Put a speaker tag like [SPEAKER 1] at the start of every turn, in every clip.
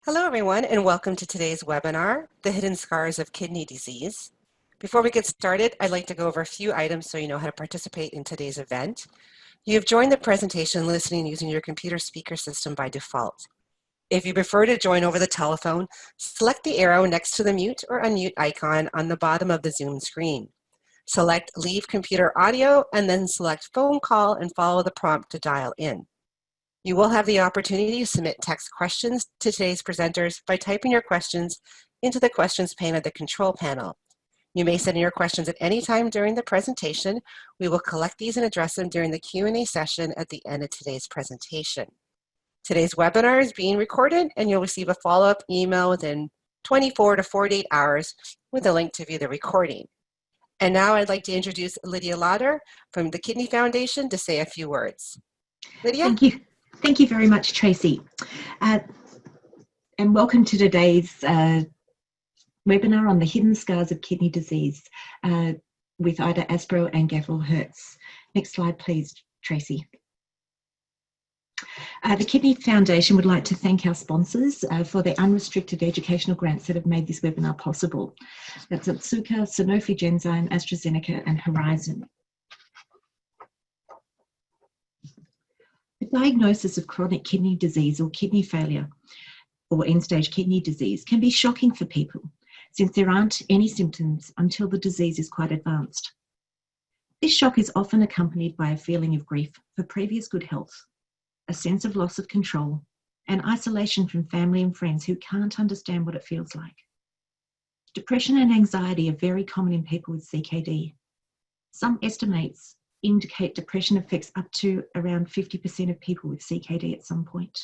[SPEAKER 1] Hello, everyone, and welcome to today's webinar, The Hidden Scars of Kidney Disease. Before we get started, I'd like to go over a few items so you know how to participate in today's event. You have joined the presentation listening using your computer speaker system by default. If you prefer to join over the telephone, select the arrow next to the mute or unmute icon on the bottom of the Zoom screen. Select Leave Computer Audio and then select Phone Call and follow the prompt to dial in. You will have the opportunity to submit text questions to today's presenters by typing your questions into the questions pane of the control panel. You may send in your questions at any time during the presentation. We will collect these and address them during the Q&A session at the end of today's presentation. Today's webinar is being recorded and you'll receive a follow-up email within 24 to 48 hours with a link to view the recording. And now I'd like to introduce Lydia Lauder from the Kidney Foundation to say a few words. Lydia?
[SPEAKER 2] Thank you. Thank you very much, Tracy. And welcome to today's webinar on the hidden scars of kidney disease with Ida Aspro and Gavril Hercz. Next slide, please, Tracy. The Kidney Foundation would like to thank our sponsors for their unrestricted educational grants that have made this webinar possible. That's Otsuka, Sanofi Genzyme, AstraZeneca, and Horizon. The diagnosis of chronic kidney disease or kidney failure or end-stage kidney disease can be shocking for people since there aren't any symptoms until the disease is quite advanced. This shock is often accompanied by a feeling of grief for previous good health, a sense of loss of control, and isolation from family and friends who can't understand what it feels like. Depression and anxiety are very common in people with CKD. Some estimates indicate depression affects up to around 50% of people with CKD at some point.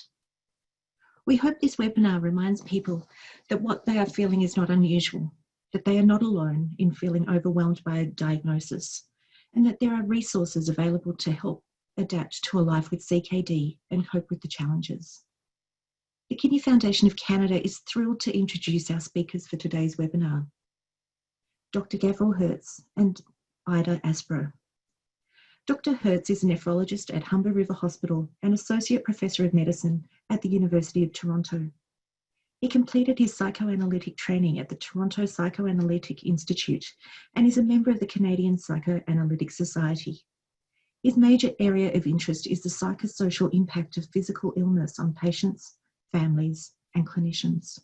[SPEAKER 2] We hope this webinar reminds people that what they are feeling is not unusual, that they are not alone in feeling overwhelmed by a diagnosis, and that there are resources available to help adapt to a life with CKD and cope with the challenges. The Kidney Foundation of Canada is thrilled to introduce our speakers for today's webinar, Dr. Gavril Hercz and Ida Aspro. Dr. Hercz is a nephrologist at Humber River Hospital and Associate Professor of Medicine at the University of Toronto. He completed his psychoanalytic training at the Toronto Psychoanalytic Institute and is a member of the Canadian Psychoanalytic Society. His major area of interest is the psychosocial impact of physical illness on patients, families, and clinicians.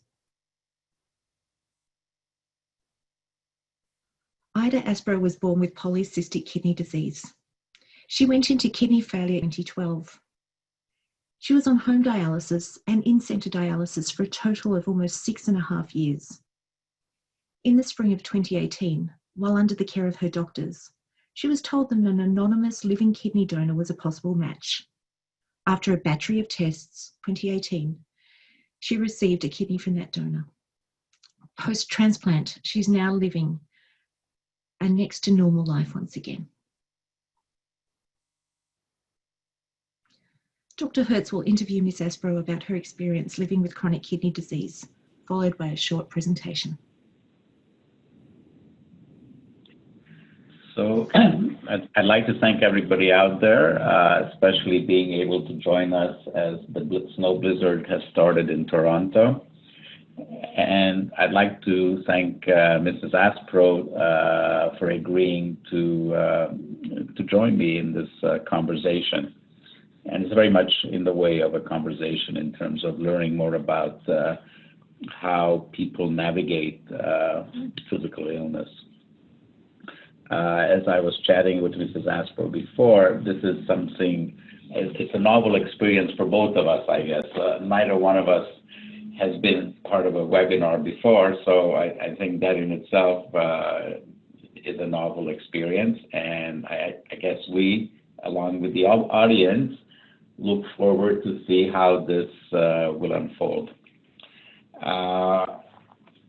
[SPEAKER 2] Ida Aspro was born with polycystic kidney disease. She went into kidney failure in 2012. She was on home dialysis and in-centre dialysis for a total of almost 6.5 years. In the spring of 2018, while under the care of her doctors, she was told that an anonymous living kidney donor was a possible match. After a battery of tests, 2018, she received a kidney from that donor. Post-transplant, she's now living a next to normal life once again. Dr. Hercz will interview Ms. Aspro about her experience living with chronic kidney disease, followed by a short presentation.
[SPEAKER 3] So I'd like to thank everybody out there, especially being able to join us as the snow blizzard has started in Toronto. And I'd like to thank Mrs. Aspro for agreeing to join me in this conversation. And it's very much in the way of a conversation in terms of learning more about how people navigate physical illness. As I was chatting with Mrs. Aspro before, this is something, it's a novel experience for both of us, I guess. Neither one of us has been part of a webinar before, so I think that in itself is a novel experience. And I guess we, along with the audience, look forward to see how this will unfold.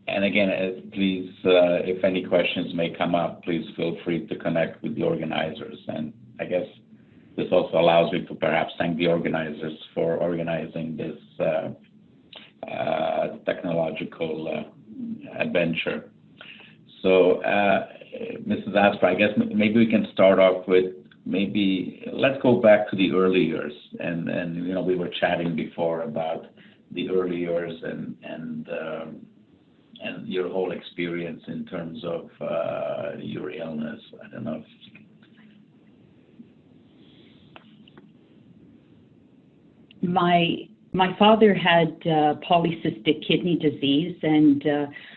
[SPEAKER 3] And again, please, if any questions may come up, please feel free to connect with the organizers. And I guess this also allows me to perhaps thank the organizers for organizing this technological adventure. So, Mrs. Aspro, I guess maybe we can start off with let's go back to the early years. And you know, we were chatting before about the early years and your whole experience in terms of your illness. I don't know.
[SPEAKER 4] My father had polycystic kidney disease, and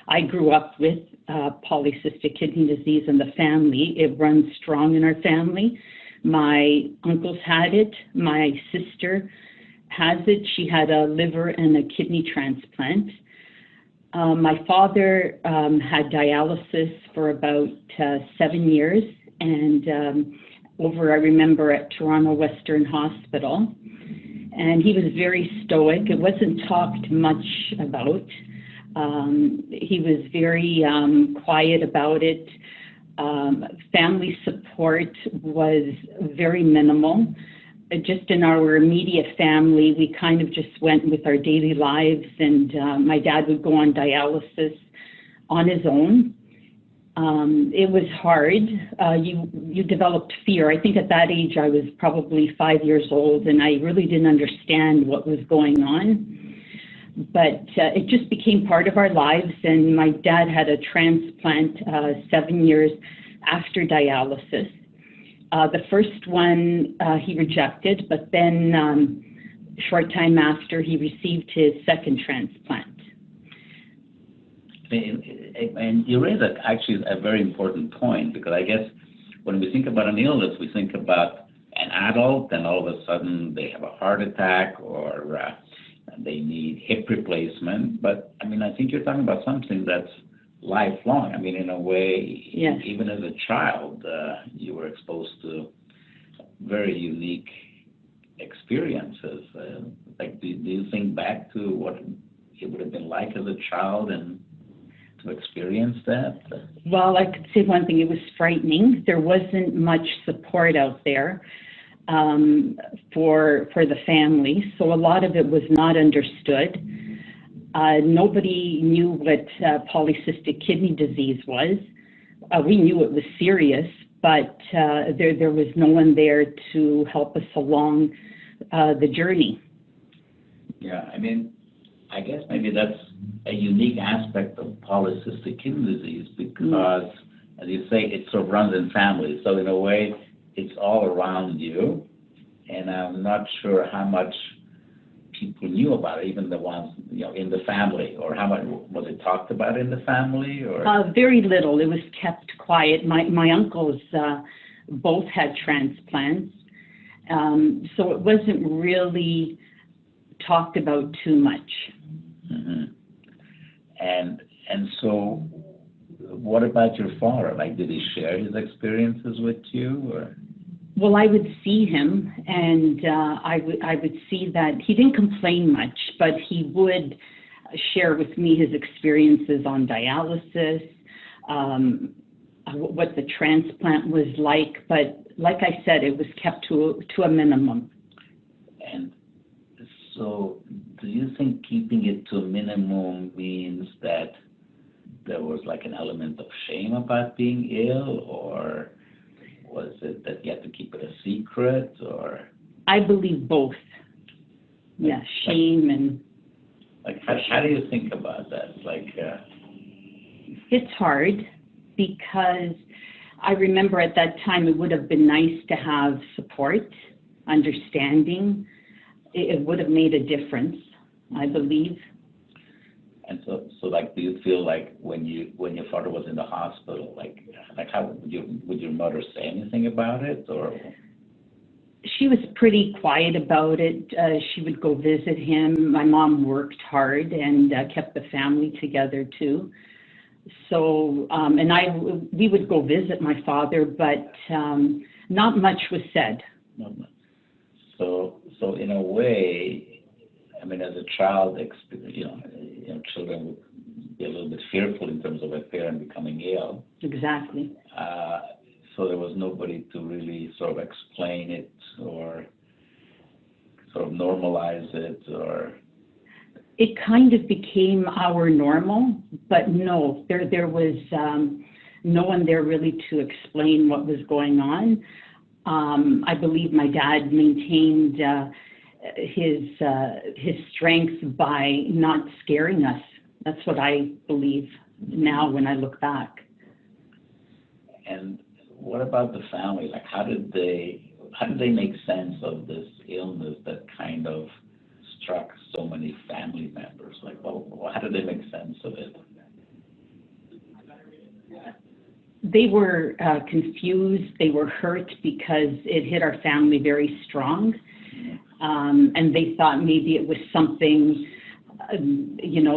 [SPEAKER 4] I grew up with polycystic kidney disease in the family. It runs strong in our family. My uncles had it. My sister has it. She had a liver and a kidney transplant. My father had dialysis for about 7 years, and I remember at Toronto Western Hospital. And he was very stoic. It wasn't talked much about. He was very quiet about it. Family support was very minimal. Just in our immediate family, we kind of just went with our daily lives, and my dad would go on dialysis on his own. It was hard. You developed fear. I think at that age I was probably 5 years old, and I really didn't understand what was going on. But it just became part of our lives, and my dad had a transplant 7 years after dialysis. The first one he rejected, but then a short time after he received his second transplant.
[SPEAKER 3] And you raise actually a very important point, because I guess when we think about an illness, we think about an adult, and all of a sudden they have a heart attack or they need hip replacement. But I mean, I think you're talking about something that's lifelong. I mean, in a way,
[SPEAKER 4] yes.
[SPEAKER 3] Even as a child, you were exposed to very unique experiences. Do you think back to what it would have been like as a child and to experience that?
[SPEAKER 4] Well, I could say one thing. It was frightening. There wasn't much support out there for the family, so a lot of it was not understood. Nobody knew what polycystic kidney disease was. We knew it was serious, but there was no one there to help us along the journey.
[SPEAKER 3] Yeah, I mean, I guess maybe that's a unique aspect of polycystic kidney disease, because, as you say, it sort of runs in families. So in a way, it's all around you, and I'm not sure how much people knew about it, even the ones in the family, or how much was it talked about in the family, or
[SPEAKER 4] very little. It was kept quiet. My uncles both had transplants, so it wasn't really talked about too much.
[SPEAKER 3] Mm-hmm. And so, what about your father? Like, did he share his experiences with you, or?
[SPEAKER 4] Well, I would see him, and I would see that he didn't complain much, but he would share with me his experiences on dialysis, what the transplant was like. But like I said, it was kept to a minimum.
[SPEAKER 3] And so, do you think keeping it to a minimum means that there was like an element of shame about being ill, or was it that you had to keep it a secret, or?
[SPEAKER 4] I believe both. Yeah, shame and.
[SPEAKER 3] Like, how do you think about that?
[SPEAKER 4] It's hard, because I remember at that time it would have been nice to have support, understanding. It would have made a difference, I believe.
[SPEAKER 3] And so do you feel like when your father was in the hospital, how would your mother say anything about it, or?
[SPEAKER 4] She was pretty quiet about it. She would go visit him. My mom worked hard and kept the family together too. So, we would go visit my father, but not much was said.
[SPEAKER 3] Not much. So in a way, I mean, as a child, children would be a little bit fearful in terms of a parent becoming ill.
[SPEAKER 4] Exactly.
[SPEAKER 3] So there was nobody to really sort of explain it or sort of normalize it, or.
[SPEAKER 4] It kind of became our normal, but no, there was no one there really to explain what was going on. I believe my dad maintained his strength by not scaring us. That's what I believe now when I look back.
[SPEAKER 3] And what about the family? Like, how did they make sense of this illness that kind of struck so many family members? Like, well, how did they make sense of it?
[SPEAKER 4] They were confused. They were hurt because it hit our family very strong. And they thought maybe it was something,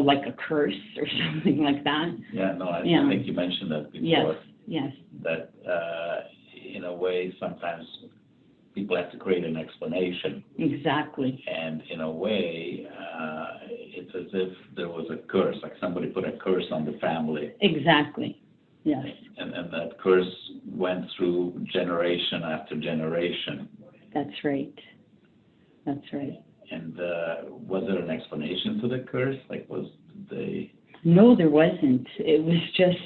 [SPEAKER 4] like a curse or something like that.
[SPEAKER 3] Yeah, no, I think you mentioned that before.
[SPEAKER 4] Yes.
[SPEAKER 3] That in a way, sometimes people have to create an explanation.
[SPEAKER 4] Exactly.
[SPEAKER 3] And in a way, it's as if there was a curse, like somebody put a curse on the family.
[SPEAKER 4] Exactly. Yes.
[SPEAKER 3] And that curse went through generation after generation.
[SPEAKER 4] That's right. That's right.
[SPEAKER 3] And was there an explanation to the curse? Like,
[SPEAKER 4] No, there wasn't. It was just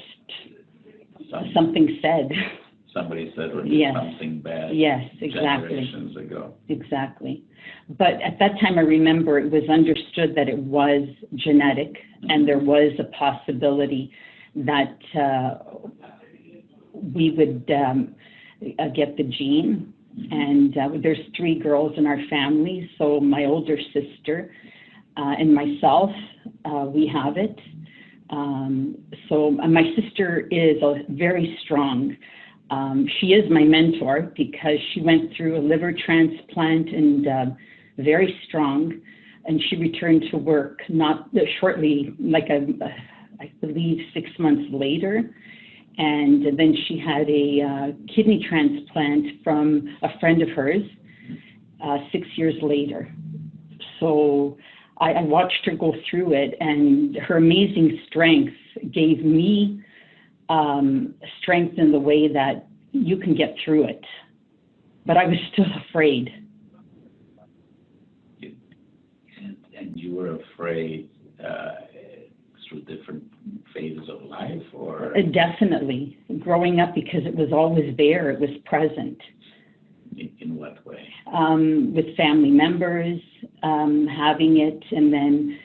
[SPEAKER 4] something said.
[SPEAKER 3] Somebody said or did something bad.
[SPEAKER 4] Yes, exactly.
[SPEAKER 3] Generations ago.
[SPEAKER 4] Exactly. But at that time, I remember it was understood that it was genetic, and there was a possibility that we would get the gene. And there's 3 girls in our family, so my older sister and myself, we have it. So my sister is very strong. She is my mentor because she went through a liver transplant and very strong, and she returned to work not shortly, like I believe 6 months later. And then she had a kidney transplant from a friend of hers 6 years later. So I watched her go through it, and her amazing strength gave me strength in the way that you can get through it. But I was still afraid.
[SPEAKER 3] And you were afraid through different phases of life, or?
[SPEAKER 4] Definitely. Growing up, because it was always there, it was present.
[SPEAKER 3] In what way?
[SPEAKER 4] With family members, having it, and then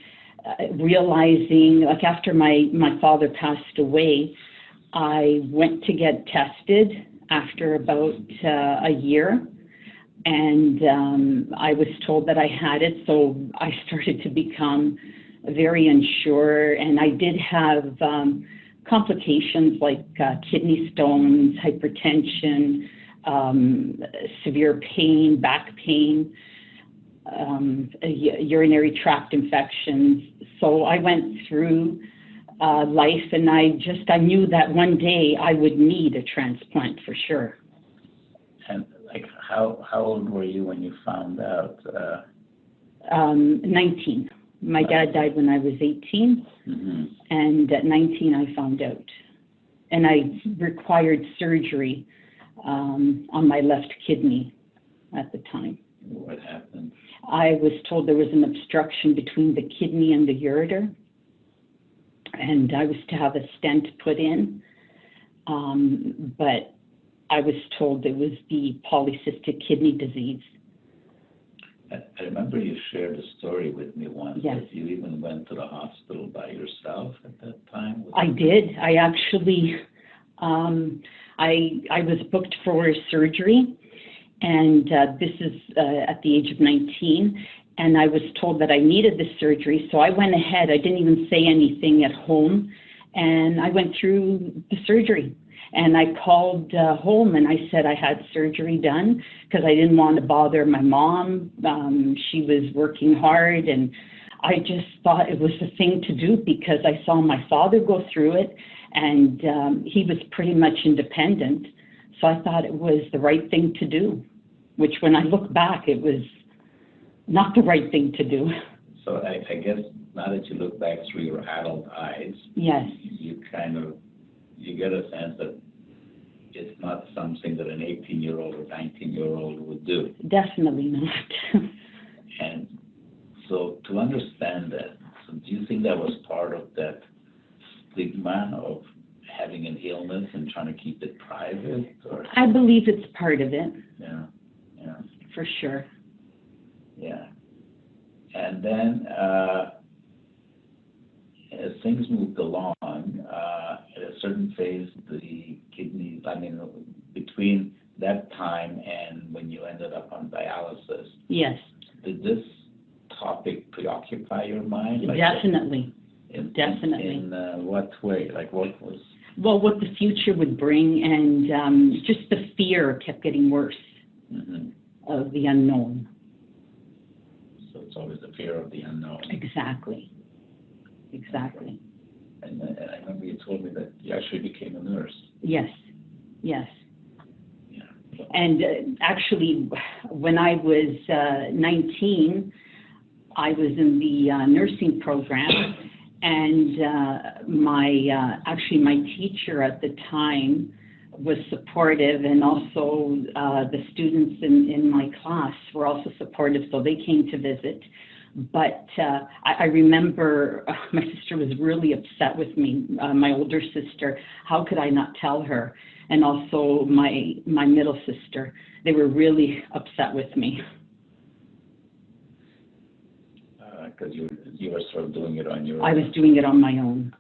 [SPEAKER 4] realizing, like after my father passed away, I went to get tested after about a year, and I was told that I had it, so I started to become very unsure, and I did have complications like kidney stones, hypertension, severe pain, back pain, urinary tract infections. So I went through life, and I knew that one day I would need a transplant for sure.
[SPEAKER 3] And like, how old were you when you found out?
[SPEAKER 4] 19. My dad died when I was 18, and at 19 I found out. And I required surgery on my left kidney at the time.
[SPEAKER 3] What happened?
[SPEAKER 4] I was told there was an obstruction between the kidney and the ureter, and I was to have a stent put in, but I was told it was the polycystic kidney disease.
[SPEAKER 3] I remember you shared a story with me once.
[SPEAKER 4] Yes.
[SPEAKER 3] That you even went to the hospital by yourself at that time.
[SPEAKER 4] I did. I actually, I was booked for surgery, and this is at the age of 19, and I was told that I needed this surgery, so I went ahead. I didn't even say anything at home, and I went through the surgery. And I called home and I said I had surgery done because I didn't want to bother my mom. She was working hard, and I just thought it was the thing to do because I saw my father go through it, and he was pretty much independent. So I thought it was the right thing to do, which when I look back, it was not the right thing to do.
[SPEAKER 3] So I guess now that you look back through your adult eyes,
[SPEAKER 4] yes,
[SPEAKER 3] you get a sense that it's not something that an 18-year-old or 19-year-old would do.
[SPEAKER 4] Definitely not.
[SPEAKER 3] And so to understand that, so do you think that was part of that stigma of having an illness and trying to keep it private? Or?
[SPEAKER 4] I believe it's part of it.
[SPEAKER 3] Yeah.
[SPEAKER 4] For sure.
[SPEAKER 3] Yeah. And then as things moved along, at a certain phase, the kidney, between that time and when you ended up on dialysis,
[SPEAKER 4] Yes,
[SPEAKER 3] did this topic preoccupy your mind?
[SPEAKER 4] definitely.
[SPEAKER 3] Definitely. In what way? Like what was?
[SPEAKER 4] Well, what the future would bring, and just the fear kept getting worse of the unknown.
[SPEAKER 3] So it's always the fear of the unknown.
[SPEAKER 4] Exactly. Exactly.
[SPEAKER 3] And I remember you told me that you actually became a nurse.
[SPEAKER 4] Yes. Yes.
[SPEAKER 3] Yeah.
[SPEAKER 4] And actually, when I was 19, I was in the nursing program, and my teacher at the time was supportive, and also the students in my class were also supportive, so they came to visit. But I remember my sister was really upset with me, my older sister. How could I not tell her? And also my middle sister. They were really upset with me.
[SPEAKER 3] Because you were sort of doing it on your own.
[SPEAKER 4] I was doing it on my own.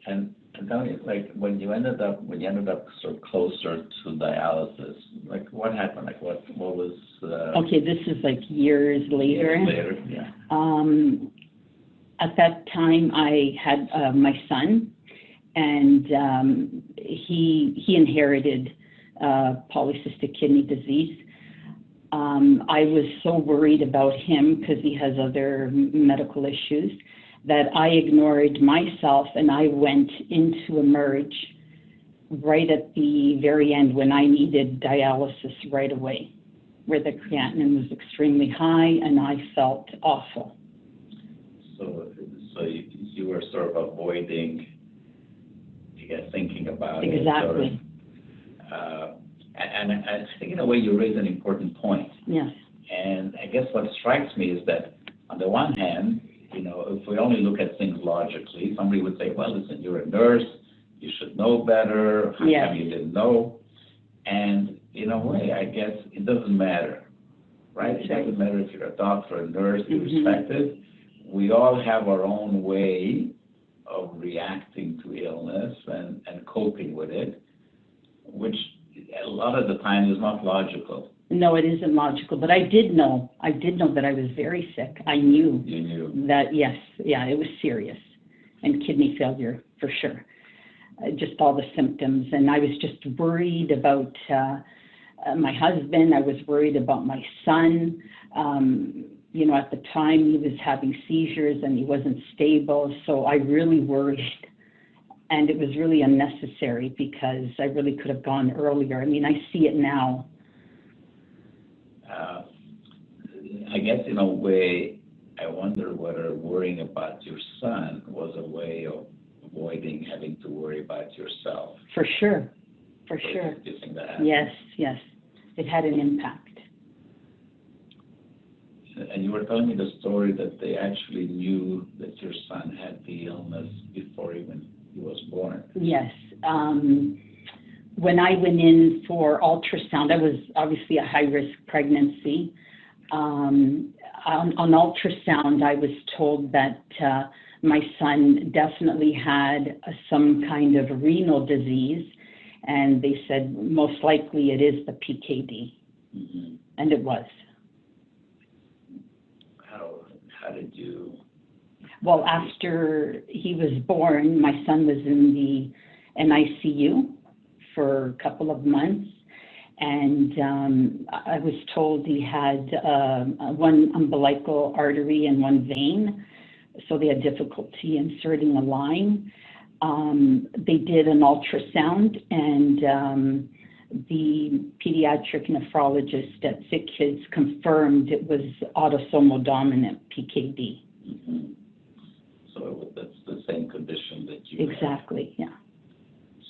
[SPEAKER 3] And tell me, like when you ended up sort of closer to dialysis, like what happened? Like what was?
[SPEAKER 4] Okay, this is like years later.
[SPEAKER 3] Years later, yeah.
[SPEAKER 4] At that time, I had my son, and he inherited polycystic kidney disease. I was so worried about him because he has other medical issues that I ignored myself, and I went into emerge right at the very end when I needed dialysis right away, where the creatinine was extremely high and I felt awful.
[SPEAKER 3] So you were sort of avoiding, I guess, thinking about it.
[SPEAKER 4] Exactly.
[SPEAKER 3] And I think in a way you raise an important point.
[SPEAKER 4] Yes.
[SPEAKER 3] And I guess what strikes me is that on the one hand, if we only look at things logically, somebody would say, well, listen, you're a nurse, you should know better, how
[SPEAKER 4] Yes.
[SPEAKER 3] come you didn't know? And in a way, I guess it doesn't matter, right? It doesn't matter if you're a doctor, a nurse, irrespective. We all have our own way of reacting to illness and coping with it, which a lot of the time is not logical.
[SPEAKER 4] No, it isn't logical, but I did know that I was very sick. I knew.
[SPEAKER 3] You knew.
[SPEAKER 4] That, yes, yeah, it was serious, and kidney failure for sure. Just all the symptoms, and I was just worried about my husband. I was worried about my son. At the time he was having seizures and he wasn't stable, so I really worried. And it was really unnecessary because I really could have gone earlier. I mean, I see it now.
[SPEAKER 3] I guess in a way, I wonder whether worrying about your son was a way of avoiding having to worry about yourself.
[SPEAKER 4] For sure, for sure.
[SPEAKER 3] Do you think that happened?
[SPEAKER 4] Yes, yes, it had an impact.
[SPEAKER 3] And you were telling me the story that they actually knew that your son had the illness before even he was born.
[SPEAKER 4] Yes. When I went in for ultrasound, I was obviously a high-risk pregnancy. On ultrasound, I was told that my son definitely had some kind of renal disease, and they said most likely it is the PKD, and it was.
[SPEAKER 3] How did you?
[SPEAKER 4] Well, after he was born, my son was in an ICU for a couple of months, and I was told he had one umbilical artery and one vein, so they had difficulty inserting a line. They did an ultrasound, and the pediatric nephrologist at Sick Kids confirmed it was autosomal dominant PKD.
[SPEAKER 3] So that's the same condition that you
[SPEAKER 4] Exactly,
[SPEAKER 3] had.
[SPEAKER 4] Yeah.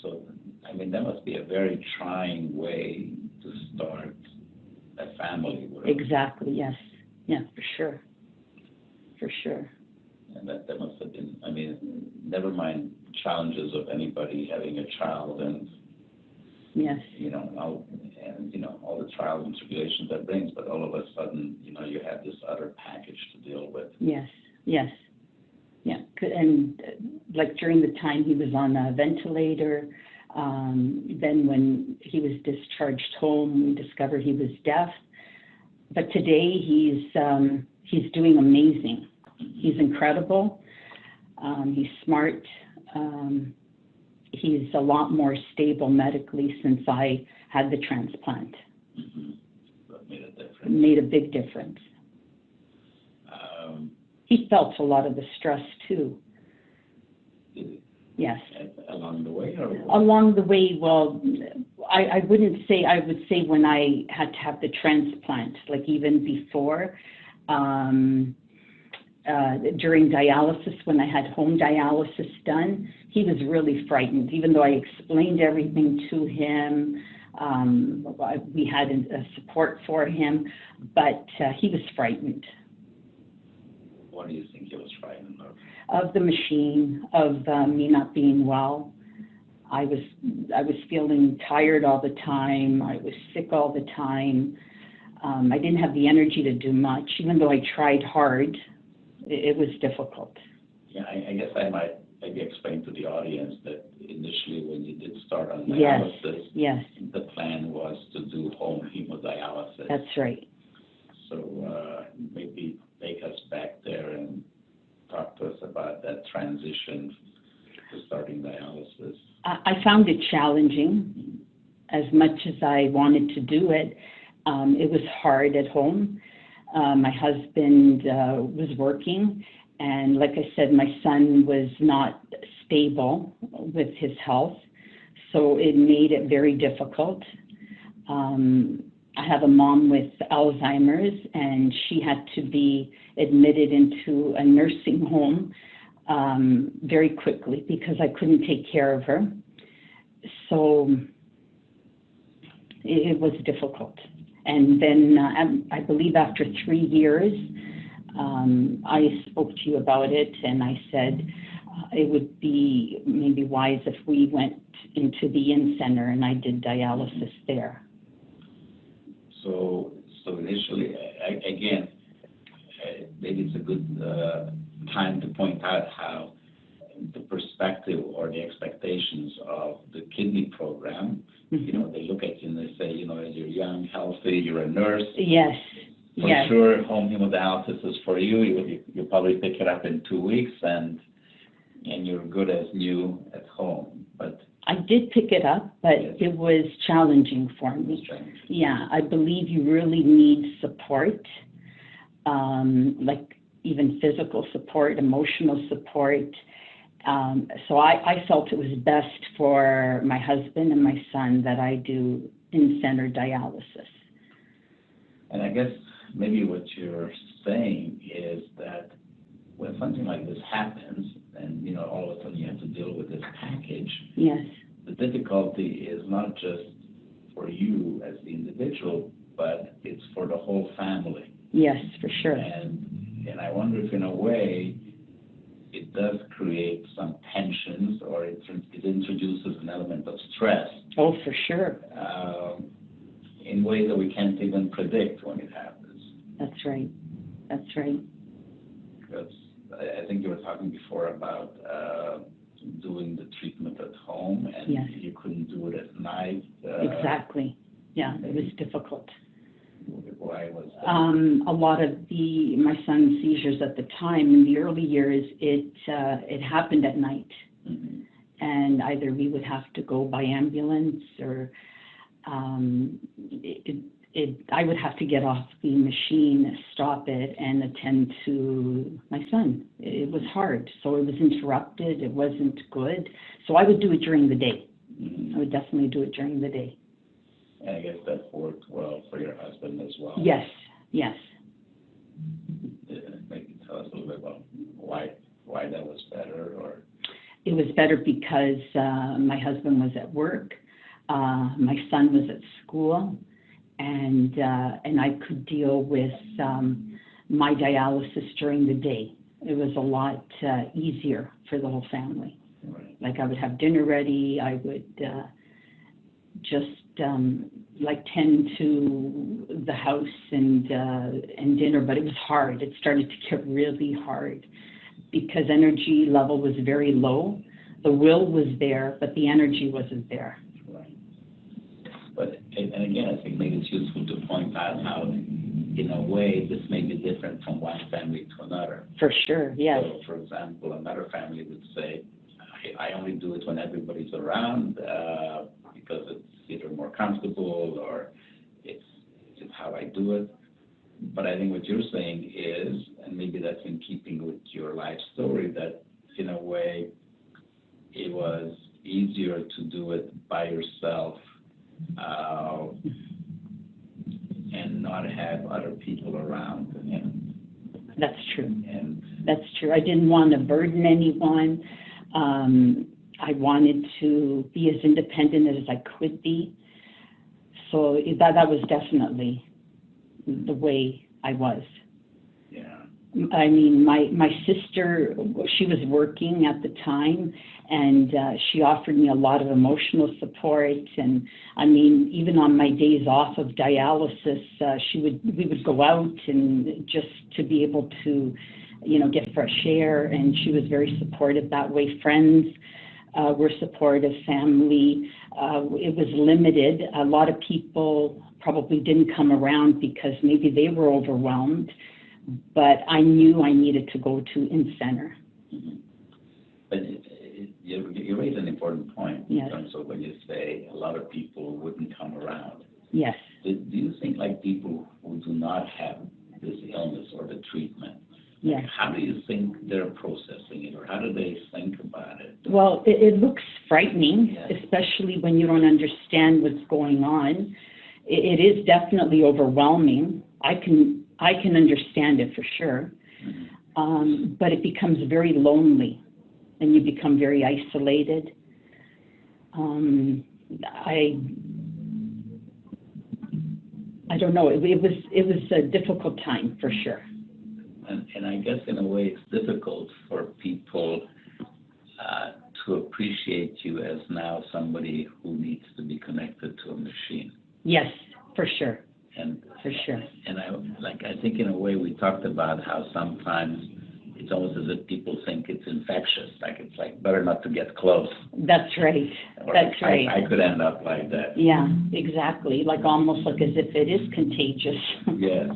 [SPEAKER 3] So, I mean, that must be a very trying way to start a family with.
[SPEAKER 4] Exactly, yes. Yeah, for sure. For sure.
[SPEAKER 3] And that must have been, I mean, never mind challenges of anybody having a child and,
[SPEAKER 4] yes.
[SPEAKER 3] and, all the trials and tribulations that brings, but all of a sudden, you had this other package to deal with.
[SPEAKER 4] Yes, yes. Yeah, and like during the time he was on a ventilator, then when he was discharged home, we discovered he was deaf. But today he's doing amazing. He's incredible. He's smart. He's a lot more stable medically since I had the transplant.
[SPEAKER 3] Mm-hmm. That made a difference.
[SPEAKER 4] It made a big difference. He felt a lot of the stress too.
[SPEAKER 3] Did he?
[SPEAKER 4] Yes.
[SPEAKER 3] Along the way, or what?
[SPEAKER 4] Along the way, well, I wouldn't say, I would say when I had to have the transplant, like even before, during dialysis, when I had home dialysis done, he was really frightened, even though I explained everything to him. We had a support for him, but he was frightened.
[SPEAKER 3] What do you think he was frightened of?
[SPEAKER 4] Of the machine, of me not being well. I was feeling tired all the time. I was sick all the time. I didn't have the energy to do much, even though I tried hard. It was difficult.
[SPEAKER 3] Yeah, I guess I might maybe explain to the audience that initially when you did start on dialysis,
[SPEAKER 4] yes,
[SPEAKER 3] the plan was to do home hemodialysis.
[SPEAKER 4] That's right.
[SPEAKER 3] So maybe take us back there and talk to us about that transition to starting dialysis.
[SPEAKER 4] I found it challenging. As much as I wanted to do it, it was hard at home. My husband was working, and like I said, my son was not stable with his health, so it made it very difficult. I have a mom with Alzheimer's, and she had to be admitted into a nursing home very quickly because I couldn't take care of her. So it was difficult. And then I believe after 3 years, I spoke to you about it, and I said it would be maybe wise if we went into the in-center and I did dialysis there.
[SPEAKER 3] So initially, again, maybe it's a good time to point out how the perspective or the expectations of the kidney program,
[SPEAKER 4] Mm-hmm.
[SPEAKER 3] They look at you and they say, you're young, healthy, you're a nurse.
[SPEAKER 4] Yes.
[SPEAKER 3] For sure, home hemodialysis is for you. You'll probably pick it up in 2 weeks, and you're good as new at home. But
[SPEAKER 4] I did pick it up, but
[SPEAKER 3] yes,
[SPEAKER 4] it was challenging for me. Yeah, I believe you really need support, like even physical support, emotional support. So I felt it was best for my husband and my son that I do in-center dialysis.
[SPEAKER 3] And I guess maybe what you're saying is that when something like this happens, and all of a sudden you have to deal with this package,
[SPEAKER 4] yes,
[SPEAKER 3] the difficulty is not just for you as the individual, but it's for the whole family.
[SPEAKER 4] Yes, for sure.
[SPEAKER 3] And I wonder if in a way it does create some tensions, or it introduces an element of stress.
[SPEAKER 4] Oh, for sure.
[SPEAKER 3] In ways that we can't even predict when it happens.
[SPEAKER 4] That's right. That's right.
[SPEAKER 3] Because I think you were talking before about doing the treatment at home, and
[SPEAKER 4] yes,
[SPEAKER 3] you couldn't do it at night.
[SPEAKER 4] Exactly. Yeah, it was difficult.
[SPEAKER 3] Why was that?
[SPEAKER 4] A lot of my son's seizures at the time, in the early years, it happened at night.
[SPEAKER 3] Mm-hmm.
[SPEAKER 4] And either we would have to go by ambulance, or I would have to get off the machine, stop it, and attend to my son. It was hard. So it was interrupted. It wasn't good. So I would do it during the day.
[SPEAKER 3] Mm-hmm.
[SPEAKER 4] I would definitely do it during the day.
[SPEAKER 3] And I guess that worked well for your husband as well.
[SPEAKER 4] Yes, yes.
[SPEAKER 3] Maybe tell us a little bit about why that was better, or.
[SPEAKER 4] It was better because my husband was at work, my son was at school, and I could deal with my dialysis during the day. It was a lot easier for the whole family.
[SPEAKER 3] Right.
[SPEAKER 4] Like I would have dinner ready, I would just like tend to the house and dinner, but it was hard. It started to get really hard because energy level was very low. The will was there, but the energy wasn't there.
[SPEAKER 3] Right. But, and again, I think maybe it's useful to point out how, in a way, this may be different from one family to another.
[SPEAKER 4] For sure, yes.
[SPEAKER 3] So, for example, another family would say, I only do it when everybody's around because it's either more comfortable or it's how I do it. But I think what you're saying is, and maybe that's in keeping with your life story, that in a way it was easier to do it by yourself and not have other people around. And
[SPEAKER 4] that's true. That's true. I didn't want to burden anyone. I wanted to be as independent as I could be. So that was definitely the way I was.
[SPEAKER 3] Yeah.
[SPEAKER 4] I mean, my sister, she was working at the time, and she offered me a lot of emotional support. And I mean, even on my days off of dialysis, we would go out and just to be able to, get fresh air. And she was very supportive that way. Friends were supportive, family. It was limited. A lot of people probably didn't come around because maybe they were overwhelmed, but I knew I needed to go to in-center.
[SPEAKER 3] Mm-hmm. But you raise an important point
[SPEAKER 4] yes.
[SPEAKER 3] in terms of when you say a lot of people wouldn't come around.
[SPEAKER 4] Yes.
[SPEAKER 3] Do you think like people who do not have this illness or the treatment,
[SPEAKER 4] yes.
[SPEAKER 3] how do you think they're processing it, or how do they think about it?
[SPEAKER 4] Well, it looks frightening,
[SPEAKER 3] yes.
[SPEAKER 4] especially when you don't understand what's going on. It is definitely overwhelming. I can understand it for sure,
[SPEAKER 3] mm-hmm.
[SPEAKER 4] But it becomes very lonely, and you become very isolated. I don't know. It was a difficult time for sure.
[SPEAKER 3] And I guess in a way it's difficult for people to appreciate you as now somebody who needs to be connected to a machine.
[SPEAKER 4] Yes, for sure.
[SPEAKER 3] And
[SPEAKER 4] for sure.
[SPEAKER 3] And I think in a way we talked about how sometimes it's almost as if people think it's infectious, like it's like better not to get close.
[SPEAKER 4] That's right.
[SPEAKER 3] Or
[SPEAKER 4] that's right.
[SPEAKER 3] I could end up like that.
[SPEAKER 4] Yeah, exactly. Like almost like as if it is contagious.
[SPEAKER 3] yes.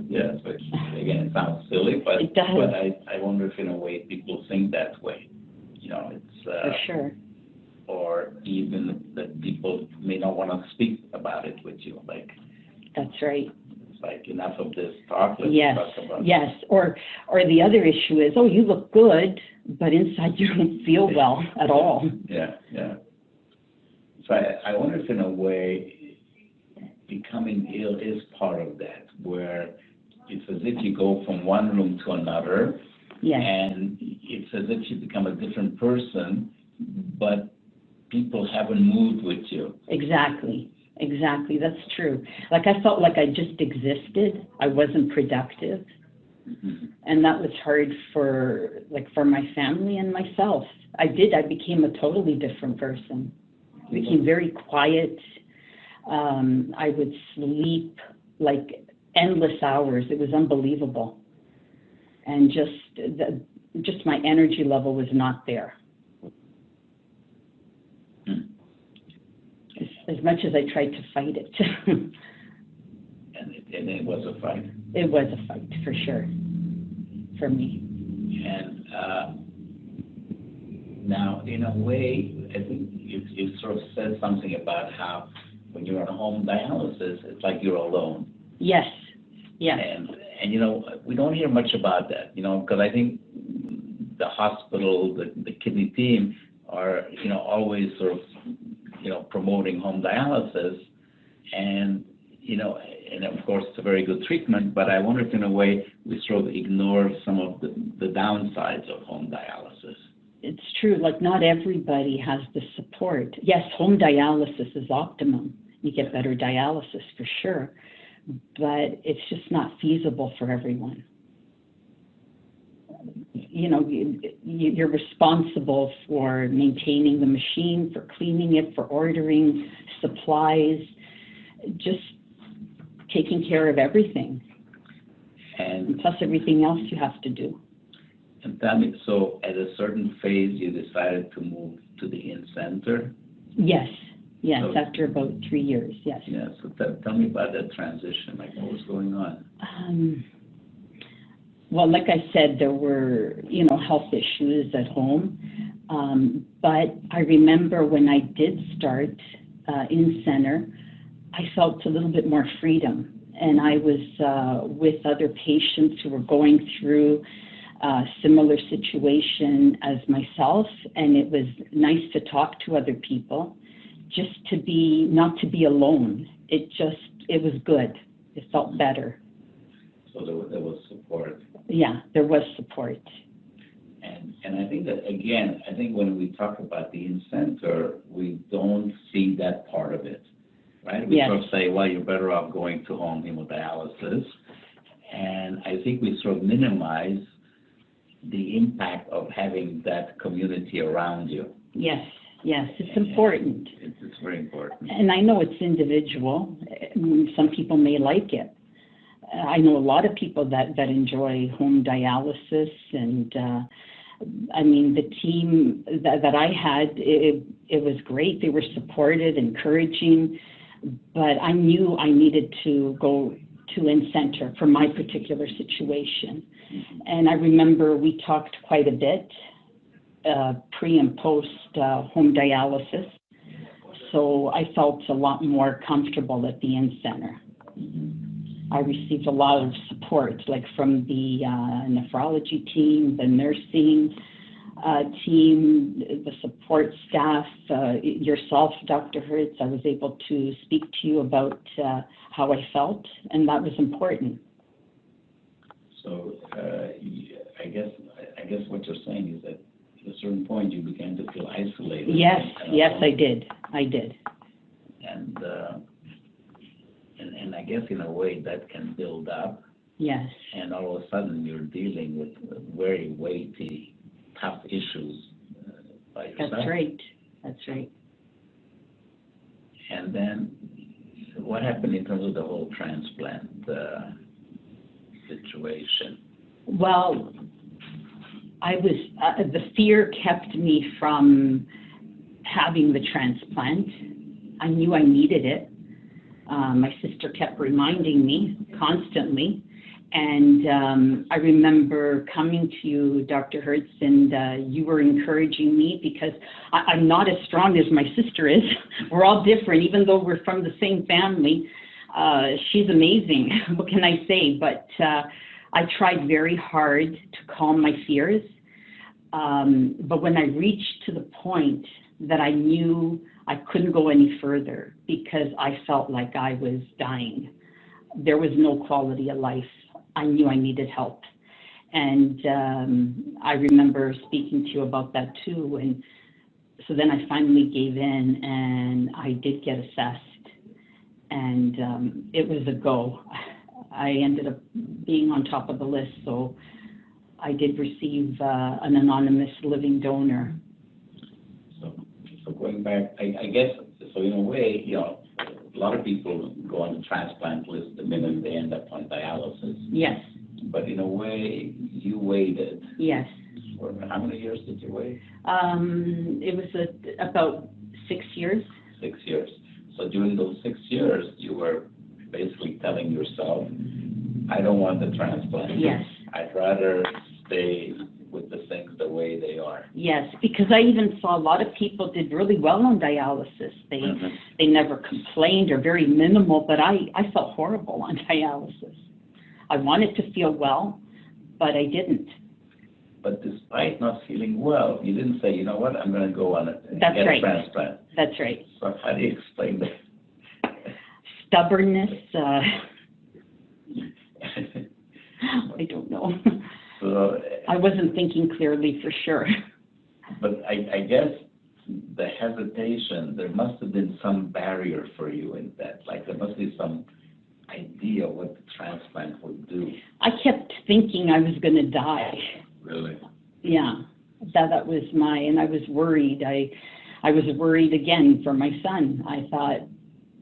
[SPEAKER 3] But again, it sounds silly, but
[SPEAKER 4] it does.
[SPEAKER 3] But I wonder if in a way people think that way. It's
[SPEAKER 4] for sure.
[SPEAKER 3] Or even that people may not want to speak about it with you, like.
[SPEAKER 4] That's right.
[SPEAKER 3] It's like enough of this talk. Let's
[SPEAKER 4] yes.
[SPEAKER 3] talk about
[SPEAKER 4] yes. Or the other issue is, oh, you look good, but inside you don't feel well at all.
[SPEAKER 3] Yeah. So I wonder if in a way becoming ill is part of that, where it's as if you go from one room to another,
[SPEAKER 4] yes.
[SPEAKER 3] and it's as if you become a different person, but people haven't moved with you.
[SPEAKER 4] Exactly, that's true. Like I felt like I just existed. I wasn't productive.
[SPEAKER 3] Mm-hmm.
[SPEAKER 4] And that was hard for my family and myself. I became a totally different person. I became very quiet. I would sleep like endless hours. It was unbelievable. And just my energy level was not there. As much as I tried to fight it.
[SPEAKER 3] and it was a fight.
[SPEAKER 4] It was a fight, for sure, for me.
[SPEAKER 3] And now, in a way, I think you sort of said something about how when you're on home dialysis, it's like you're alone.
[SPEAKER 4] Yes.
[SPEAKER 3] And we don't hear much about that, because I think the hospital, the kidney team are, always sort of, promoting home dialysis, and of course it's a very good treatment, but I wonder if in a way we sort of ignore some of the downsides of home dialysis.
[SPEAKER 4] It's true, like not everybody has the support. Yes, home dialysis is optimum. You get better dialysis for sure, but it's just not feasible for everyone. you're responsible for maintaining the machine, for cleaning it, for ordering supplies, just taking care of everything. And plus everything else you have to do.
[SPEAKER 3] And tell me, so at a certain phase, you decided to move to the in-center?
[SPEAKER 4] Yes,
[SPEAKER 3] So,
[SPEAKER 4] after about 3 years, yes.
[SPEAKER 3] Yeah, so tell me about that transition, like what was going on?
[SPEAKER 4] Well, like I said, there were, health issues at home. But I remember when I did start in-center, I felt a little bit more freedom. And I was with other patients who were going through a similar situation as myself, and it was nice to talk to other people, just not to be alone. It was good. It felt better.
[SPEAKER 3] So there was support.
[SPEAKER 4] Yeah, there was support.
[SPEAKER 3] And I think that, again, when we talk about the in-center, we don't see that part of it, right? We sort of say, well, you're better off going to home hemodialysis. And I think we sort of minimize the impact of having that community around you.
[SPEAKER 4] Yes, it's important.
[SPEAKER 3] It's very important.
[SPEAKER 4] And I know it's individual. Some people may like it. I know a lot of people that enjoy home dialysis, and the team that I had, it was great. They were supportive, encouraging, but I knew I needed to go to in-center for my particular situation. And I remember we talked quite a bit pre and post home dialysis, so I felt a lot more comfortable at the in-center. I received a lot of support, like from the nephrology team, the nursing team, the support staff, yourself, Dr. Hercz. I was able to speak to you about how I felt, and that was important.
[SPEAKER 3] So I guess what you're saying is that at a certain point you began to feel isolated.
[SPEAKER 4] Yes, I did.
[SPEAKER 3] And I guess in a way that can build up.
[SPEAKER 4] Yes.
[SPEAKER 3] And all of a sudden you're dealing with very weighty, tough issues by yourself.
[SPEAKER 4] That's right.
[SPEAKER 3] And then what happened in terms of the whole transplant situation?
[SPEAKER 4] Well, I was, the fear kept me from having the transplant. I knew I needed it. My sister kept reminding me constantly. And I remember coming to you, Dr. Hercz, and you were encouraging me because I'm not as strong as my sister is. We're all different, even though we're from the same family. She's amazing, what can I say? But I tried very hard to calm my fears. But when I reached to the point that I knew I couldn't go any further because I felt like I was dying, there was no quality of life. I knew I needed help. And I remember speaking to you about that too. And so then I finally gave in and I did get assessed. And it was a go. I ended up being on top of the list. So I did receive an anonymous living donor.
[SPEAKER 3] So going back, I guess, so in a way, a lot of people go on the transplant list the minute they end up on dialysis.
[SPEAKER 4] Yes.
[SPEAKER 3] But in a way, you waited.
[SPEAKER 4] Yes.
[SPEAKER 3] For how many years did you wait?
[SPEAKER 4] It was about 6 years.
[SPEAKER 3] 6 years. So during those 6 years, you were basically telling yourself, I don't want the transplant.
[SPEAKER 4] Yes.
[SPEAKER 3] I'd rather stay with the things the way they are.
[SPEAKER 4] Yes, because I even saw a lot of people did really well on dialysis. They never complained or very minimal, but I felt horrible on dialysis. I wanted to feel well, but I didn't.
[SPEAKER 3] But despite not feeling well, you didn't say, you know what, I'm going to go on a transplant.
[SPEAKER 4] That's right.
[SPEAKER 3] So how do you explain that?
[SPEAKER 4] Stubbornness. I don't know.
[SPEAKER 3] So,
[SPEAKER 4] I wasn't thinking clearly for sure.
[SPEAKER 3] But I guess the hesitation, there must have been some barrier for you in that. Like there must be some idea what the transplant would do.
[SPEAKER 4] I kept thinking I was going to die.
[SPEAKER 3] Really?
[SPEAKER 4] Yeah, that was and I was worried. I was worried again for my son. I thought,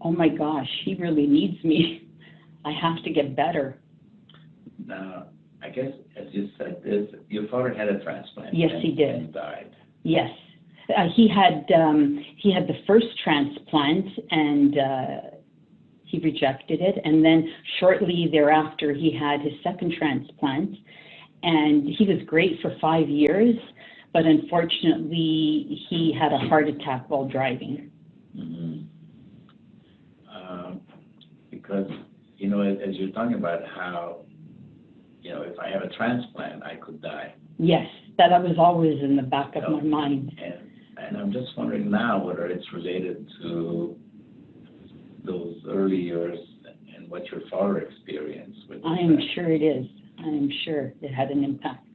[SPEAKER 4] oh my gosh, he really needs me. I have to get better.
[SPEAKER 3] Now, I guess, as you said this, your father had a transplant.
[SPEAKER 4] Yes, he did.
[SPEAKER 3] And died.
[SPEAKER 4] Yes. He had the first transplant, and he rejected it. And then shortly thereafter, he had his second transplant, and he was great for 5 years. But unfortunately, he had a heart attack while driving.
[SPEAKER 3] Mm-hmm. Because, you know, as you're talking about how, you know, if I have a transplant, I could die.
[SPEAKER 4] Yes, that was always in the back of my mind.
[SPEAKER 3] And I'm just wondering now whether it's related to those early years and what your father experienced with
[SPEAKER 4] I am sure it is. I am sure it had an impact.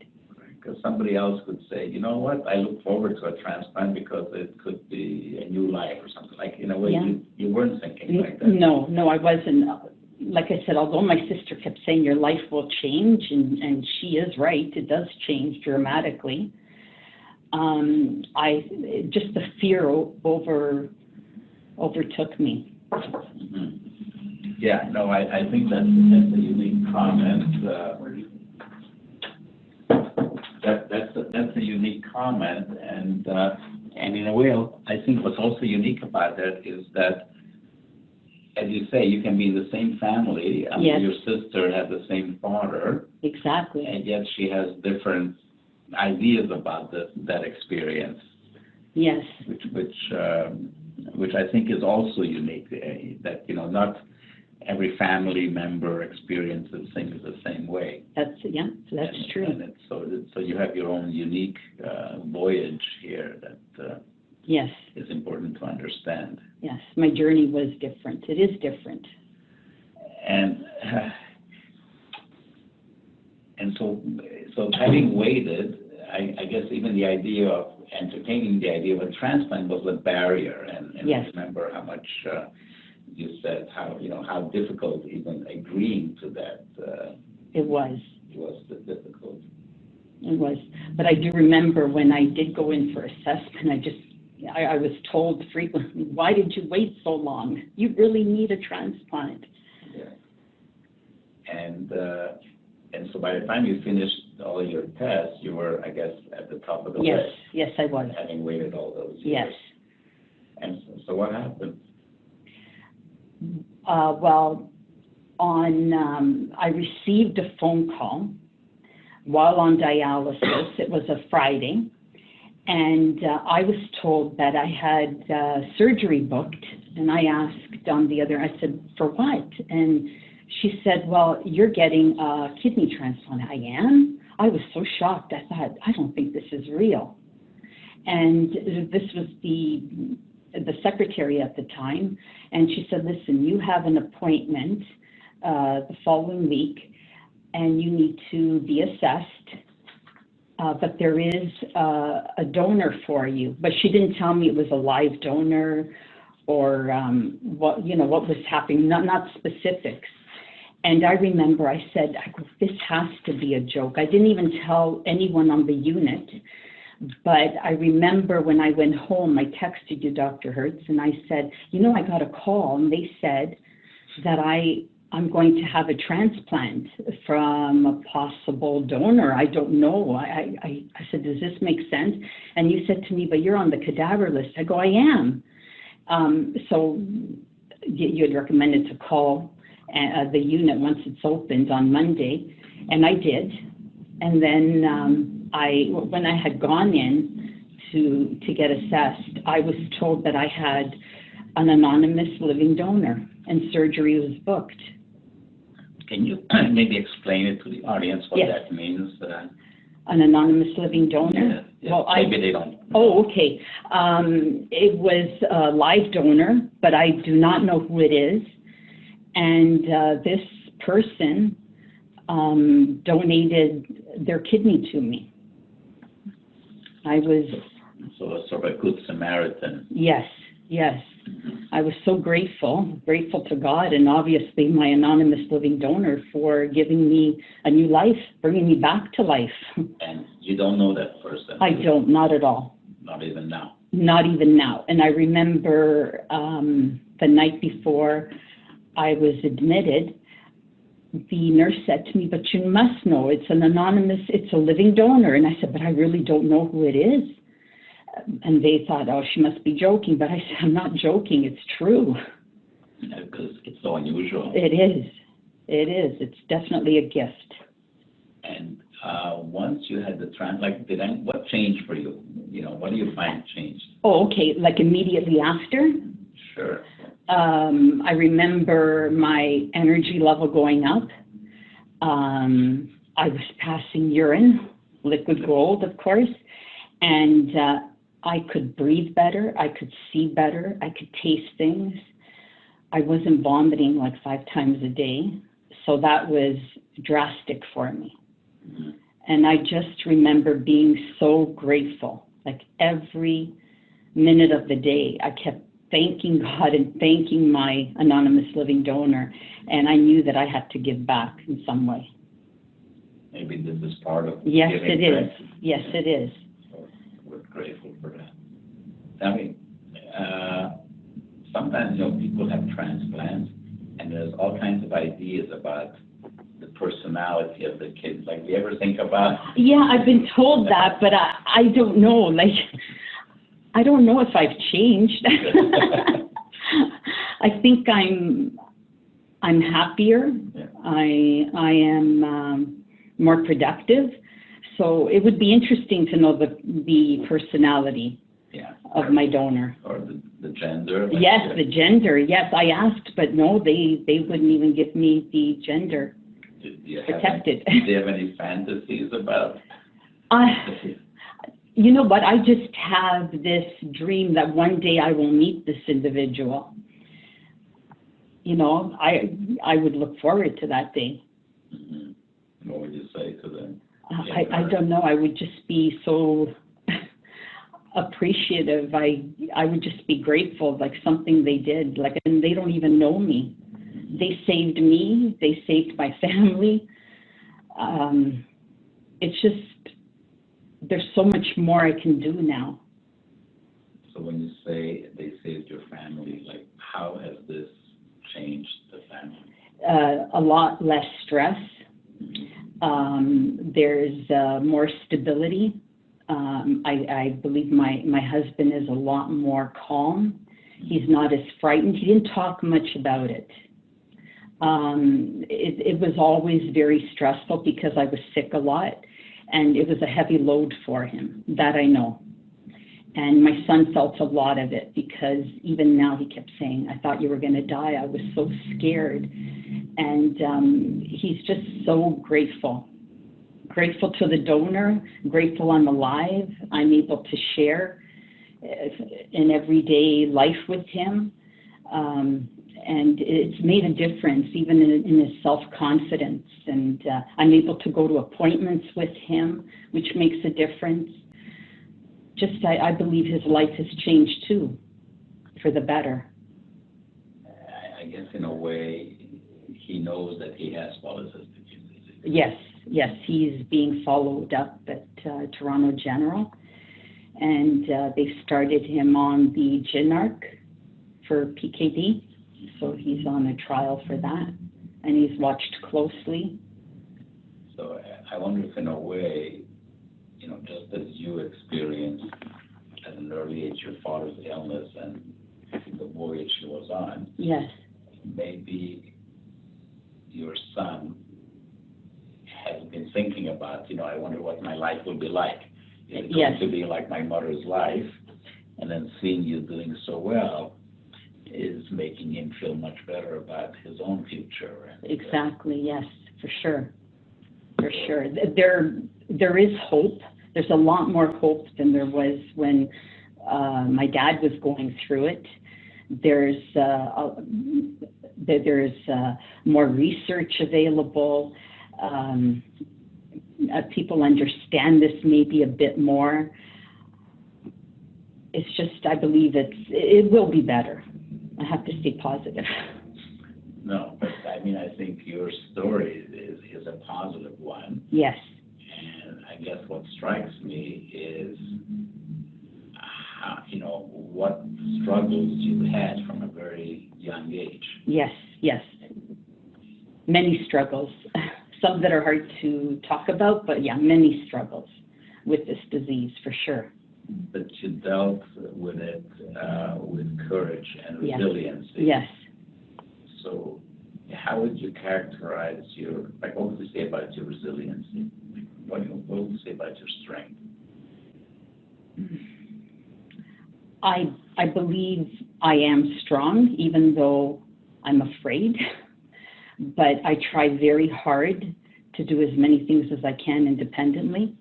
[SPEAKER 3] Because somebody else could say, you know what, I look forward to a transplant because it could be a new life or something. Like, in a way,
[SPEAKER 4] Yeah.
[SPEAKER 3] you weren't thinking like that.
[SPEAKER 4] No, I wasn't. Like I said, although my sister kept saying your life will change, and she is right, it does change dramatically. Just the fear overtook me.
[SPEAKER 3] Mm-hmm. Yeah, no, I think that's a unique comment. That's a unique comment, and in a way, I think what's also unique about that is that, as you say, you can be in the same family.
[SPEAKER 4] Yes.
[SPEAKER 3] Your sister had the same father.
[SPEAKER 4] Exactly.
[SPEAKER 3] And yet she has different ideas about that experience.
[SPEAKER 4] Yes.
[SPEAKER 3] Which I think is also unique. That, you know, not every family member experiences things the same way.
[SPEAKER 4] That's true.
[SPEAKER 3] And so you have your own unique voyage here that
[SPEAKER 4] yes,
[SPEAKER 3] is important to understand.
[SPEAKER 4] Yes, my journey was different. It is different.
[SPEAKER 3] And so having waited, I guess even the idea of entertaining the idea of a transplant was a barrier. And
[SPEAKER 4] yes.
[SPEAKER 3] I remember how much you said how difficult even agreeing to that.
[SPEAKER 4] It was.
[SPEAKER 3] It was difficult.
[SPEAKER 4] It was. But I do remember when I did go in for assessment, I was told frequently, why did you wait so long? You really need a transplant.
[SPEAKER 3] Yeah. And so by the time you finished all your tests, you were, I guess, at the top of the list.
[SPEAKER 4] Yes, I was.
[SPEAKER 3] Having waited all those years.
[SPEAKER 4] Yes.
[SPEAKER 3] And so what happened?
[SPEAKER 4] I received a phone call while on dialysis. It was a Friday. And I was told that I had surgery booked, and I asked I said, for what? And she said, well, you're getting a kidney transplant. I am? I was so shocked. I thought, I don't think this is real. And this was the secretary at the time, and she said, listen, you have an appointment the following week, and you need to be assessed. But there is a donor for you. But she didn't tell me it was a live donor or what was happening, not specifics. And I remember I said, this has to be a joke. I didn't even tell anyone on the unit. But I remember when I went home, I texted you, Dr. Hercz, and I said, I got a call, and they said that I'm going to have a transplant from a possible donor. I don't know. I said, does this make sense? And you said to me, but you're on the cadaver list. I go, I am. So you had recommended to call the unit once it's opened on Monday, and I did. And then when I had gone in to get assessed, I was told that I had an anonymous living donor, and surgery was booked.
[SPEAKER 3] Can you maybe explain it to the audience what that means?
[SPEAKER 4] An anonymous living donor?
[SPEAKER 3] Yeah.
[SPEAKER 4] Well,
[SPEAKER 3] maybe they don't.
[SPEAKER 4] Oh, okay. It was a live donor, but I do not know who it is. And this person donated their kidney to me.
[SPEAKER 3] So a sort of a good Samaritan.
[SPEAKER 4] Yes. Mm-hmm. I was so grateful to God, and obviously my anonymous living donor, for giving me a new life, bringing me back to life.
[SPEAKER 3] And You don't know that person?
[SPEAKER 4] I don't, not at all.
[SPEAKER 3] Not even now?
[SPEAKER 4] Not even now. And I remember the night before I was admitted, the nurse said to me, but you must know, it's an anonymous, it's a living donor. And I said, but I really don't know who it is. And they thought, oh, she must be joking. But I said, I'm not joking, it's true.
[SPEAKER 3] Yeah, because it's so unusual.
[SPEAKER 4] It is. It is. It's definitely a gift.
[SPEAKER 3] And once you had the transplant, what changed for you? You know, what do you find changed?
[SPEAKER 4] Oh, okay, like immediately after?
[SPEAKER 3] Sure.
[SPEAKER 4] I remember my energy level going up. I was passing urine, liquid gold, of course, and I could breathe better, I could see better, I could taste things. I wasn't vomiting like 5 times a day, so that was drastic for me.
[SPEAKER 3] Mm-hmm.
[SPEAKER 4] And I just remember being so grateful, like every minute of the day, I kept thanking God and thanking my anonymous living donor, and I knew that I had to give back in some way.
[SPEAKER 3] Maybe this is part of
[SPEAKER 4] Yes,
[SPEAKER 3] giving
[SPEAKER 4] it is.
[SPEAKER 3] back.
[SPEAKER 4] Yes, it is.
[SPEAKER 3] So we're grateful for that. I mean, sometimes, you know, people have transplants, and there's all kinds of ideas about the personality of the kids. Like, do you ever think about?
[SPEAKER 4] Yeah, I've been told that, but I don't know. Like, I don't know if I've changed. I think I'm happier.
[SPEAKER 3] Yeah.
[SPEAKER 4] I am more productive. So it would be interesting to know the personality of my donor.
[SPEAKER 3] Or the gender. Like,
[SPEAKER 4] yes, the gender. Yes, I asked, but no, they wouldn't even give me the gender.
[SPEAKER 3] Do you
[SPEAKER 4] protected.
[SPEAKER 3] Do you have any fantasies about?
[SPEAKER 4] You know what? I just have this dream that one day I will meet this individual. You know, I would look forward to that day.
[SPEAKER 3] Mm-hmm. What would you say to them?
[SPEAKER 4] I don't know. I would just be so appreciative. I would just be grateful, like something they did. Like, and they don't even know me. They saved me. They saved my family. It's just, there's so much more I can do now.
[SPEAKER 3] So when you say they saved your family, like, how has this changed the family?
[SPEAKER 4] A lot less stress. There's more stability. I believe my husband is a lot more calm. He's not as frightened. He didn't talk much about it. It was always very stressful because I was sick a lot, and it was a heavy load for him, that I know. And my son felt a lot of it because even now he kept saying, I thought you were going to die. I was so scared. And he's just so grateful. Grateful to the donor, grateful I'm alive. I'm able to share in everyday life with him. And it's made a difference, even in his self-confidence. And I'm able to go to appointments with him, which makes a difference. Just, I believe his life has changed too, for the better.
[SPEAKER 3] I guess in a way, he knows that he has polycystic kidney disease.
[SPEAKER 4] Yes, he's being followed up at Toronto General. And they started him on the GINARC for PKD. So he's on a trial for that. And he's watched closely.
[SPEAKER 3] So I wonder if in a way, you know, just as you experienced at an early age your father's illness and the voyage he was on,
[SPEAKER 4] yes,
[SPEAKER 3] maybe your son has been thinking about, you know, I wonder what my life will be like. Is it going to be like my mother's life? And then seeing you doing so well is making him feel much better about his own future.
[SPEAKER 4] Exactly, yes, for sure. For sure. There is hope. There's a lot more hope than there was when my dad was going through it. There's more research available. People understand this maybe a bit more. It's just, I believe it will be better. I have to stay positive.
[SPEAKER 3] No, but I mean, I think your story is a positive one.
[SPEAKER 4] Yes.
[SPEAKER 3] And I guess what strikes me is, what struggles you had from a very young age.
[SPEAKER 4] Yes, yes. Many struggles. Some that are hard to talk about, but yeah, many struggles with this disease for sure.
[SPEAKER 3] But you dealt with it with courage and
[SPEAKER 4] Yes.
[SPEAKER 3] resilience.
[SPEAKER 4] Yes.
[SPEAKER 3] So how would you characterize what would you say about your resiliency? What would you say about your strength?
[SPEAKER 4] I believe I am strong, even though I'm afraid, but I try very hard to do as many things as I can independently.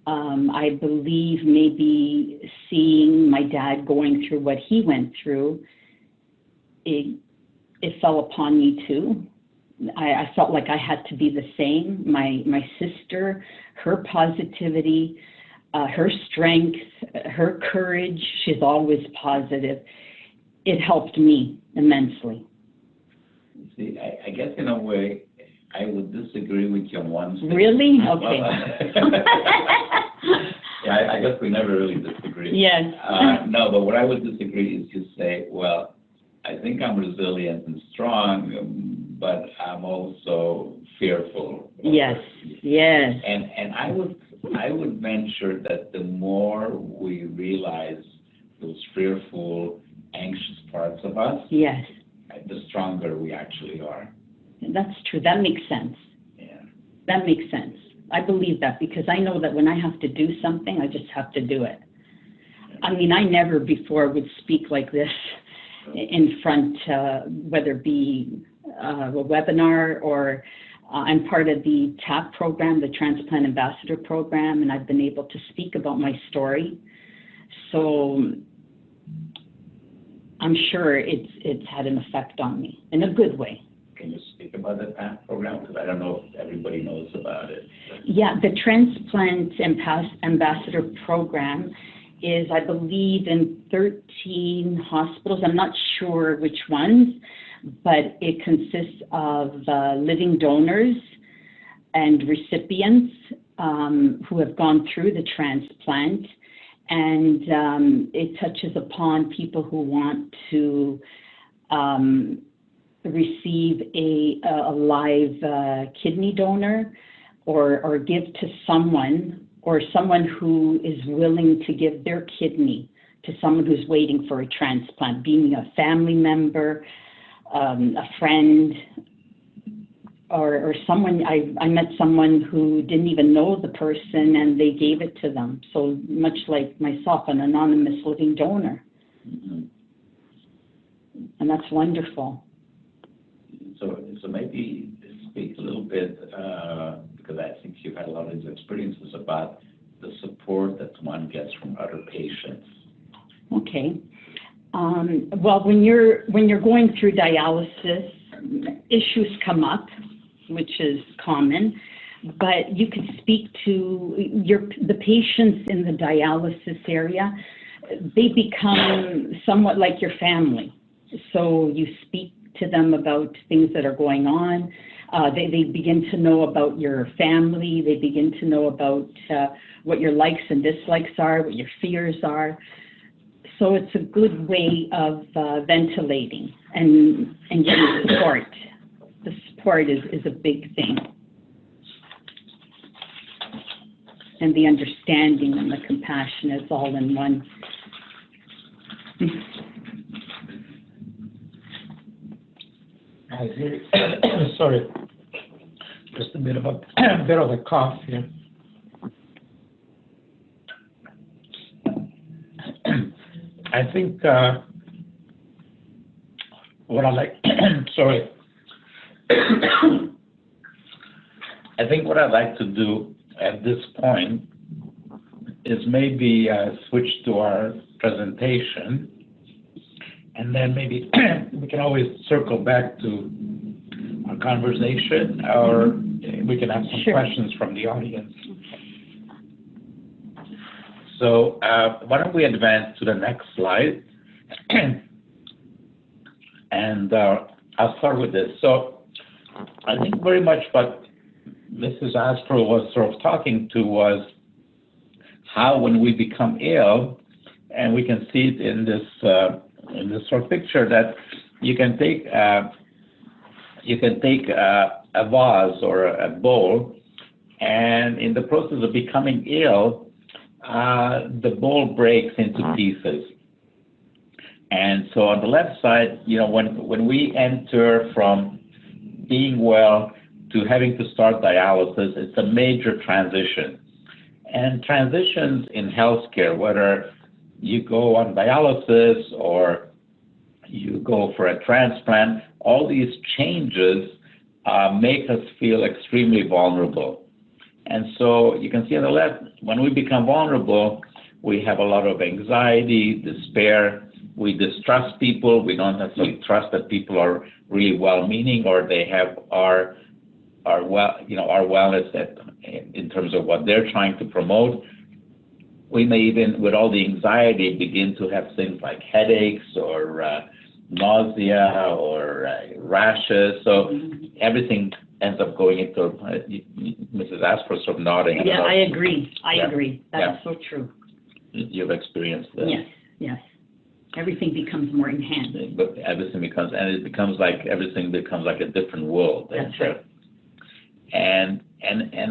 [SPEAKER 4] I believe maybe seeing my dad going through what he went through, it fell upon me too. I felt like I had to be the same. My sister, her positivity, her strength, her courage, she's always positive. It helped me immensely.
[SPEAKER 3] See, I guess in a way, I would disagree with you on one thing.
[SPEAKER 4] Really? Okay.
[SPEAKER 3] Yeah, I guess we never really disagree.
[SPEAKER 4] Yes.
[SPEAKER 3] No, but what I would disagree is you say, well, I think I'm resilient and strong, but I'm also fearful.
[SPEAKER 4] Yes. Yes.
[SPEAKER 3] And I would venture that the more we realize those fearful, anxious parts of us,
[SPEAKER 4] Yes.
[SPEAKER 3] the stronger we actually are.
[SPEAKER 4] That's true. That makes sense.
[SPEAKER 3] Yeah.
[SPEAKER 4] That makes sense. I believe that because I know that when I have to do something, I just have to do it. I mean, I never before would speak like this in front, whether it be a webinar or I'm part of the TAP program, the Transplant Ambassador program, and I've been able to speak about my story. So I'm sure it's had an effect on me in a good way.
[SPEAKER 3] Can you speak about the TAP program? Because I don't know if everybody knows about it.
[SPEAKER 4] Yeah, the Transplant Ambassador program is, I believe, in 13 hospitals. I'm not sure which ones, but it consists of living donors and recipients who have gone through the transplant. And it touches upon people who want to receive a live kidney donor or give to someone, or someone who is willing to give their kidney to someone who's waiting for a transplant, being a family member, a friend, or someone. I met someone who didn't even know the person and they gave it to them. So much like myself, an anonymous living donor.
[SPEAKER 3] Mm-hmm.
[SPEAKER 4] And that's wonderful.
[SPEAKER 3] So maybe speak a little bit, because I think you've had a lot of these experiences about the support that one gets from other patients.
[SPEAKER 4] Okay. Well, when you're going through dialysis, issues come up, which is common, but you can speak to the patients in the dialysis area. They become somewhat like your family. So you speak to them about things that are going on. They begin to know about your family. They begin to know about what your likes and dislikes are, what your fears are. So it's a good way of ventilating and getting support. The support is a big thing. And the understanding and the compassion is all in one.
[SPEAKER 5] Sorry, just a bit of a cough here. I think what I like, sorry. I think what I'd like to do at this point is maybe switch to our presentation, and then maybe we can always circle back to our conversation, or we can have some questions from the audience. So why don't we advance to the next slide? And I'll start with this. So I think very much what Mrs. Aspro was sort of talking to was how when we become ill, and we can see it in this sort of picture, that you can take a vase or a bowl, and in the process of becoming ill, the bowl breaks into pieces. And so on the left side, when we enter from being well to having to start dialysis, it's a major transition. And transitions in healthcare, whether you go on dialysis or you go for a transplant, all these changes make us feel extremely vulnerable. And so you can see on the left, when we become vulnerable, we have a lot of anxiety, despair. We distrust people. We don't necessarily trust that people are really well-meaning, or they have our wellness in terms of what they're trying to promote. We may even, with all the anxiety, begin to have things like headaches or nausea or rashes. So everything ends up going into, Mrs. Asper sort of nodding.
[SPEAKER 4] Yeah, I agree. I agree. That's so true.
[SPEAKER 5] You've experienced that.
[SPEAKER 4] Yes. Everything becomes more enhanced.
[SPEAKER 5] But everything becomes like a different world.
[SPEAKER 4] That's right.
[SPEAKER 5] And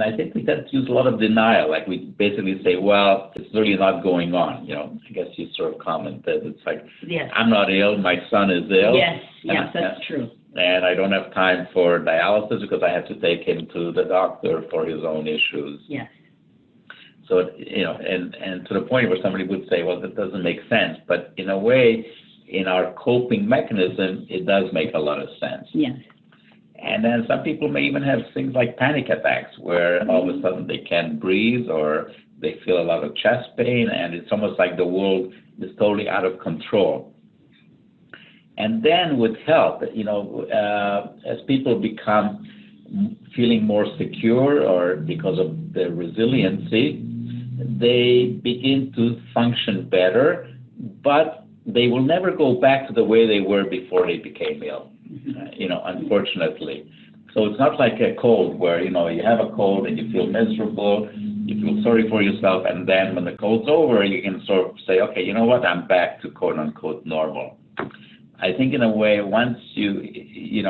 [SPEAKER 5] I think we tend to use a lot of denial. Like we basically say, well, it's really not going on. I guess you sort of commented. It's like,
[SPEAKER 4] yes.
[SPEAKER 5] I'm not ill, my son is ill.
[SPEAKER 4] Yes, that's true.
[SPEAKER 5] And I don't have time for dialysis because I have to take him to the doctor for his own issues.
[SPEAKER 4] Yes.
[SPEAKER 5] So, and to the point where somebody would say, well, that doesn't make sense. But in a way, in our coping mechanism, it does make a lot of sense.
[SPEAKER 4] Yes.
[SPEAKER 5] And then some people may even have things like panic attacks where all of a sudden they can't breathe or they feel a lot of chest pain, and it's almost like the world is totally out of control. And then with help, as people become feeling more secure or because of their resiliency, they begin to function better, but they will never go back to the way they were before they became ill, unfortunately. So it's not like a cold where, you have a cold and you feel miserable, you feel sorry for yourself, and then when the cold's over, you can sort of say, okay, you know what, I'm back to quote unquote normal. I think in a way, once you've been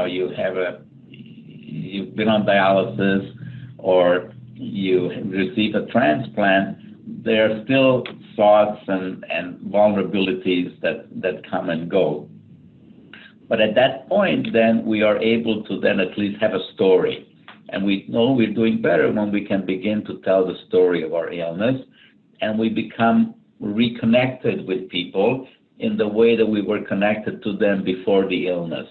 [SPEAKER 5] on dialysis or you receive a transplant, there are still thoughts and vulnerabilities that come and go. But at that point, then we are able to then at least have a story. And we know we're doing better when we can begin to tell the story of our illness, and we become reconnected with people in the way that we were connected to them before the illness.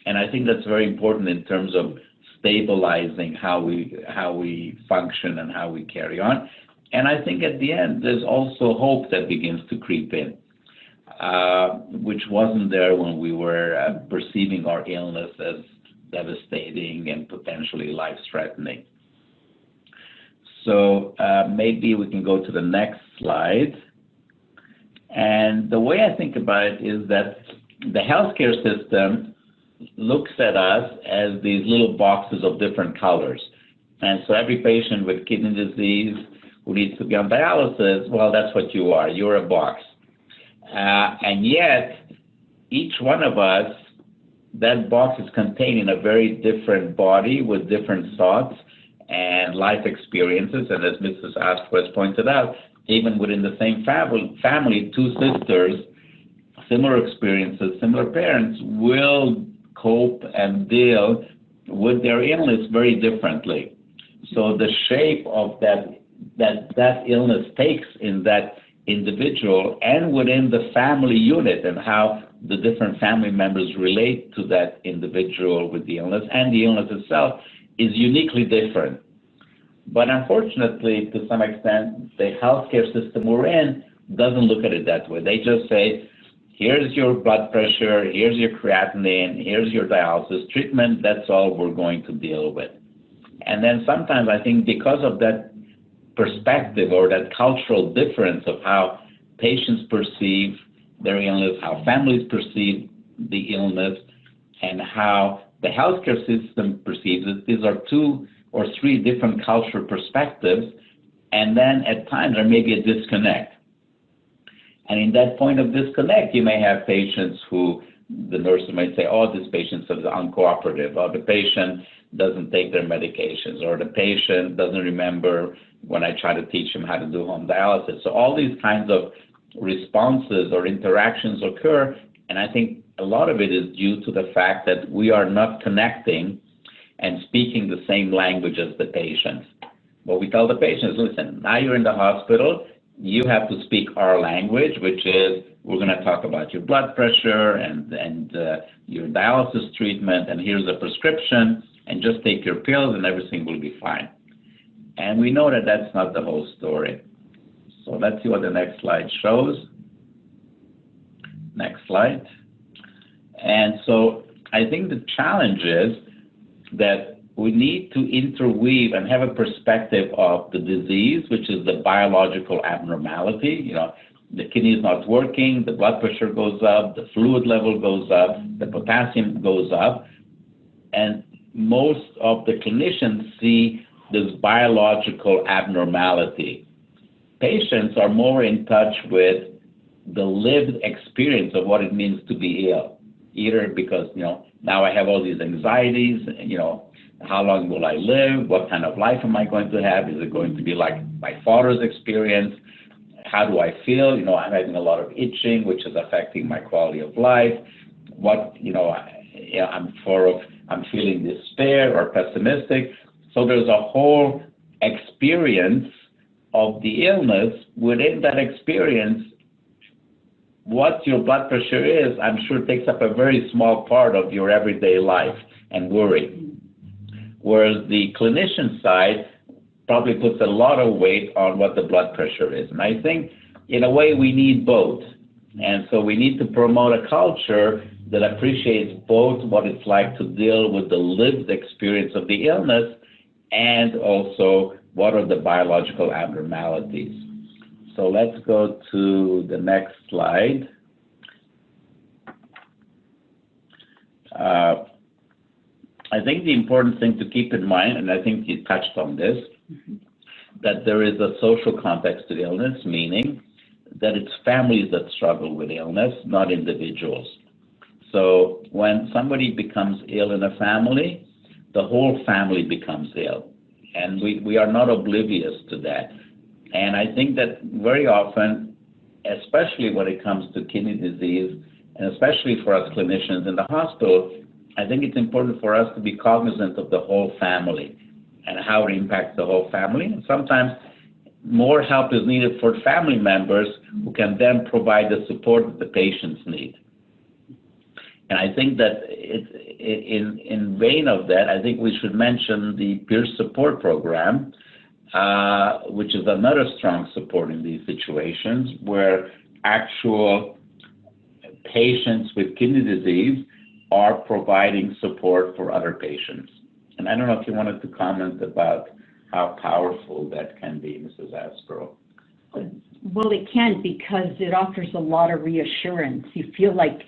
[SPEAKER 5] And I think that's very important in terms of stabilizing how we function and how we carry on. And I think at the end, there's also hope that begins to creep in, which wasn't there when we were perceiving our illness as devastating and potentially life-threatening. So maybe we can go to the next slide. And the way I think about it is that the healthcare system looks at us as these little boxes of different colors. And so every patient with kidney disease who needs to be on dialysis, well, that's what you are. You're a box. And yet, each one of us, that box is contained in a very different body with different thoughts and life experiences. And as Mrs. Asquith pointed out, even within the same family, two sisters, similar experiences, similar parents, will cope and deal with their illness very differently. So the shape of that illness takes in that individual and within the family unit, and how the different family members relate to that individual with the illness, and the illness itself is uniquely different. But unfortunately, to some extent, the healthcare system we're in doesn't look at it that way. They just say, here's your blood pressure, here's your creatinine, here's your dialysis treatment, that's all we're going to deal with. And then sometimes I think because of that perspective or that cultural difference of how patients perceive their illness, how families perceive the illness, and how the healthcare system perceives it, these are two
[SPEAKER 3] or 3 different cultural perspectives, and then at times there may be a disconnect. And in that point of disconnect, you may have patients who the nurse might say, oh, this patient is uncooperative, or the patient doesn't take their medications, or the patient doesn't remember when I try to teach him how to do home dialysis. So all these kinds of responses or interactions occur, and I think a lot of it is due to the fact that we are not connecting and speaking the same language as the patients. What we tell the patients, listen, now you're in the hospital, you have to speak our language, which is we're going to talk about your blood pressure and your dialysis treatment, and here's a prescription, and just take your pills and everything will be fine. And we know that that's not the whole story. So let's see what the next slide shows. Next slide. And so I think the challenge is that we need to interweave and have a perspective of the disease, which is the biological abnormality. You know, the kidney is not working, the blood pressure goes up, the fluid level goes up, the potassium goes up. And most of the clinicians see this biological abnormality. Patients are more in touch with the lived experience of what it means to be ill, either because, you know, now I have all these anxieties, you know, how long will I live? What kind of life am I going to have? Is it going to be like my father's experience? How do I feel? You know, I'm having a lot of itching, which is affecting my quality of life. What, you know, I'm feeling despair or pessimistic. So there's a whole experience of the illness. Within that experience, what your blood pressure is, I'm sure takes up a very small part of your everyday life and worry. Whereas the clinician side probably puts a lot of weight on what the blood pressure is. And I think, in a way, we need both. And so we need to promote a culture that appreciates both what it's like to deal with the lived experience of the illness and also what are the biological abnormalities. So let's go to the next slide. I think the important thing to keep in mind, and I think you touched on this, that there is a social context to illness, meaning that it's families that struggle with illness, not individuals. So when somebody becomes ill in a family, the whole family becomes ill. And we are not oblivious to that. And I think that very often, especially when it comes to kidney disease, and especially for us clinicians in the hospital, I think it's important for us to be cognizant of the whole family and how it impacts the whole family. And sometimes more help is needed for family members who can then provide the support that the patients need. And I think that in vein of that, I think we should mention the peer support program, which is another strong support in these situations where actual patients with kidney disease are providing support for other patients. And I don't know if you wanted to comment about how powerful that can be, Mrs. Aspro.
[SPEAKER 4] Well, it can, because it offers a lot of reassurance. You feel like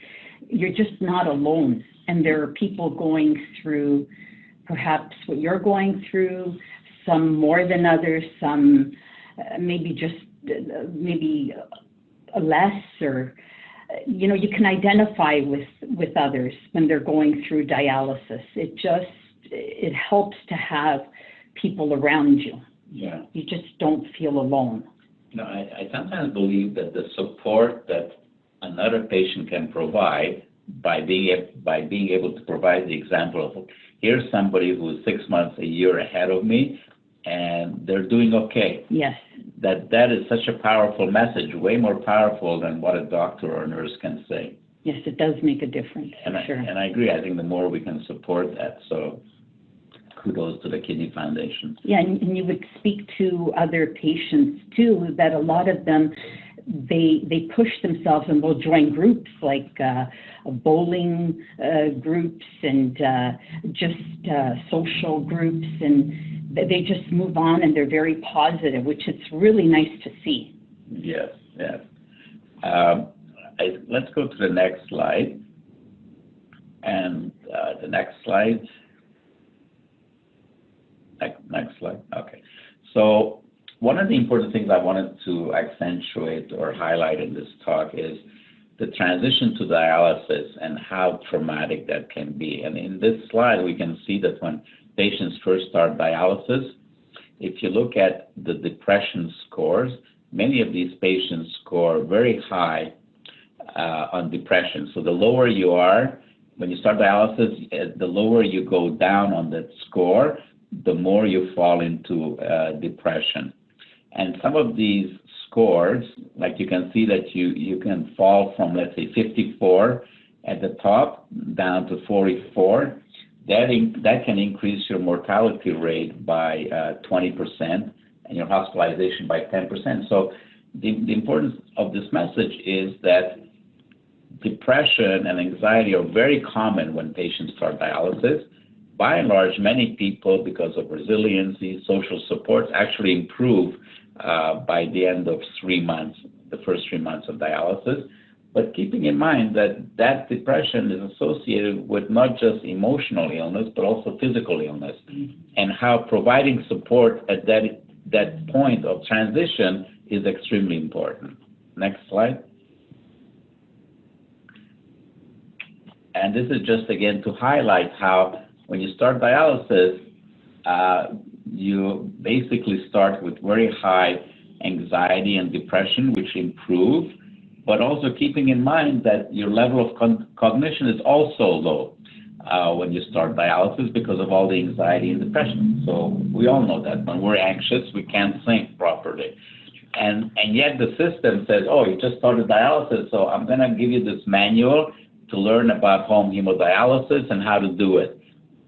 [SPEAKER 4] you're just not alone, and there are people going through perhaps what you're going through, some more than others, some maybe just maybe less, or you know, you can identify with others when they're going through dialysis. It helps to have people around you.
[SPEAKER 3] Yeah.
[SPEAKER 4] You just don't feel alone.
[SPEAKER 3] No, I sometimes believe that the support that another patient can provide by being able to provide the example of, here's somebody who is 6 months, a year ahead of me, and they're doing okay.
[SPEAKER 4] Yes.
[SPEAKER 3] That is such a powerful message, way more powerful than what a doctor or a nurse can say.
[SPEAKER 4] Yes, it does make a difference.
[SPEAKER 3] And I agree. I think the more we can support that, so kudos to the Kidney Foundation.
[SPEAKER 4] Yeah, and you would speak to other patients too, that a lot of them, they push themselves and will join groups like bowling groups and just social groups, and they just move on and they're very positive, which is really nice to see.
[SPEAKER 3] Yes, yes. Let's go to the next slide. And the next slide. Next slide. Okay. So one of the important things I wanted to accentuate or highlight in this talk is the transition to dialysis and how traumatic that can be. And in this slide, we can see that when patients first start dialysis, if you look at the depression scores, many of these patients score very high on depression. So the lower you are, when you start dialysis, the lower you go down on that score, the more you fall into depression. And some of these scores, like you can see that you can fall from, let's say, 54 at the top down to 44. That can increase your mortality rate by 20% and your hospitalization by 10%. So the importance of this message is that depression and anxiety are very common when patients start dialysis. By and large, many people, because of resiliency, social supports, actually improve by the end of 3 months, the first 3 months of dialysis. But keeping in mind that depression is associated with not just emotional illness, but also physical illness, and how providing support at that point of transition is extremely important. Next slide. And this is just, again, to highlight how when you start dialysis, you basically start with very high anxiety and depression, which improve, but also keeping in mind that your level of cognition is also low when you start dialysis because of all the anxiety and depression. So we all know that when we're anxious, we can't think properly. And yet the system says, oh, you just started dialysis, so I'm going to give you this manual to learn about home hemodialysis and how to do it.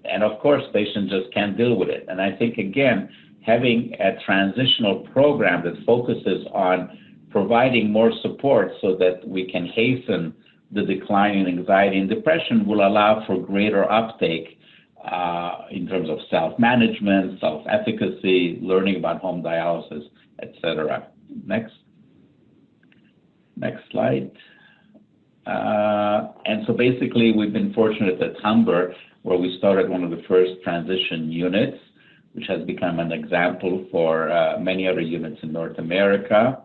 [SPEAKER 3] And of course, patients just can't deal with it. And I think, again, having a transitional program that focuses on providing more support so that we can hasten the decline in anxiety and depression will allow for greater uptake in terms of self-management, self-efficacy, learning about home dialysis, etc. Next slide. And so basically, we've been fortunate at Humber, where we started one of the first transition units, which has become an example for many other units in North America.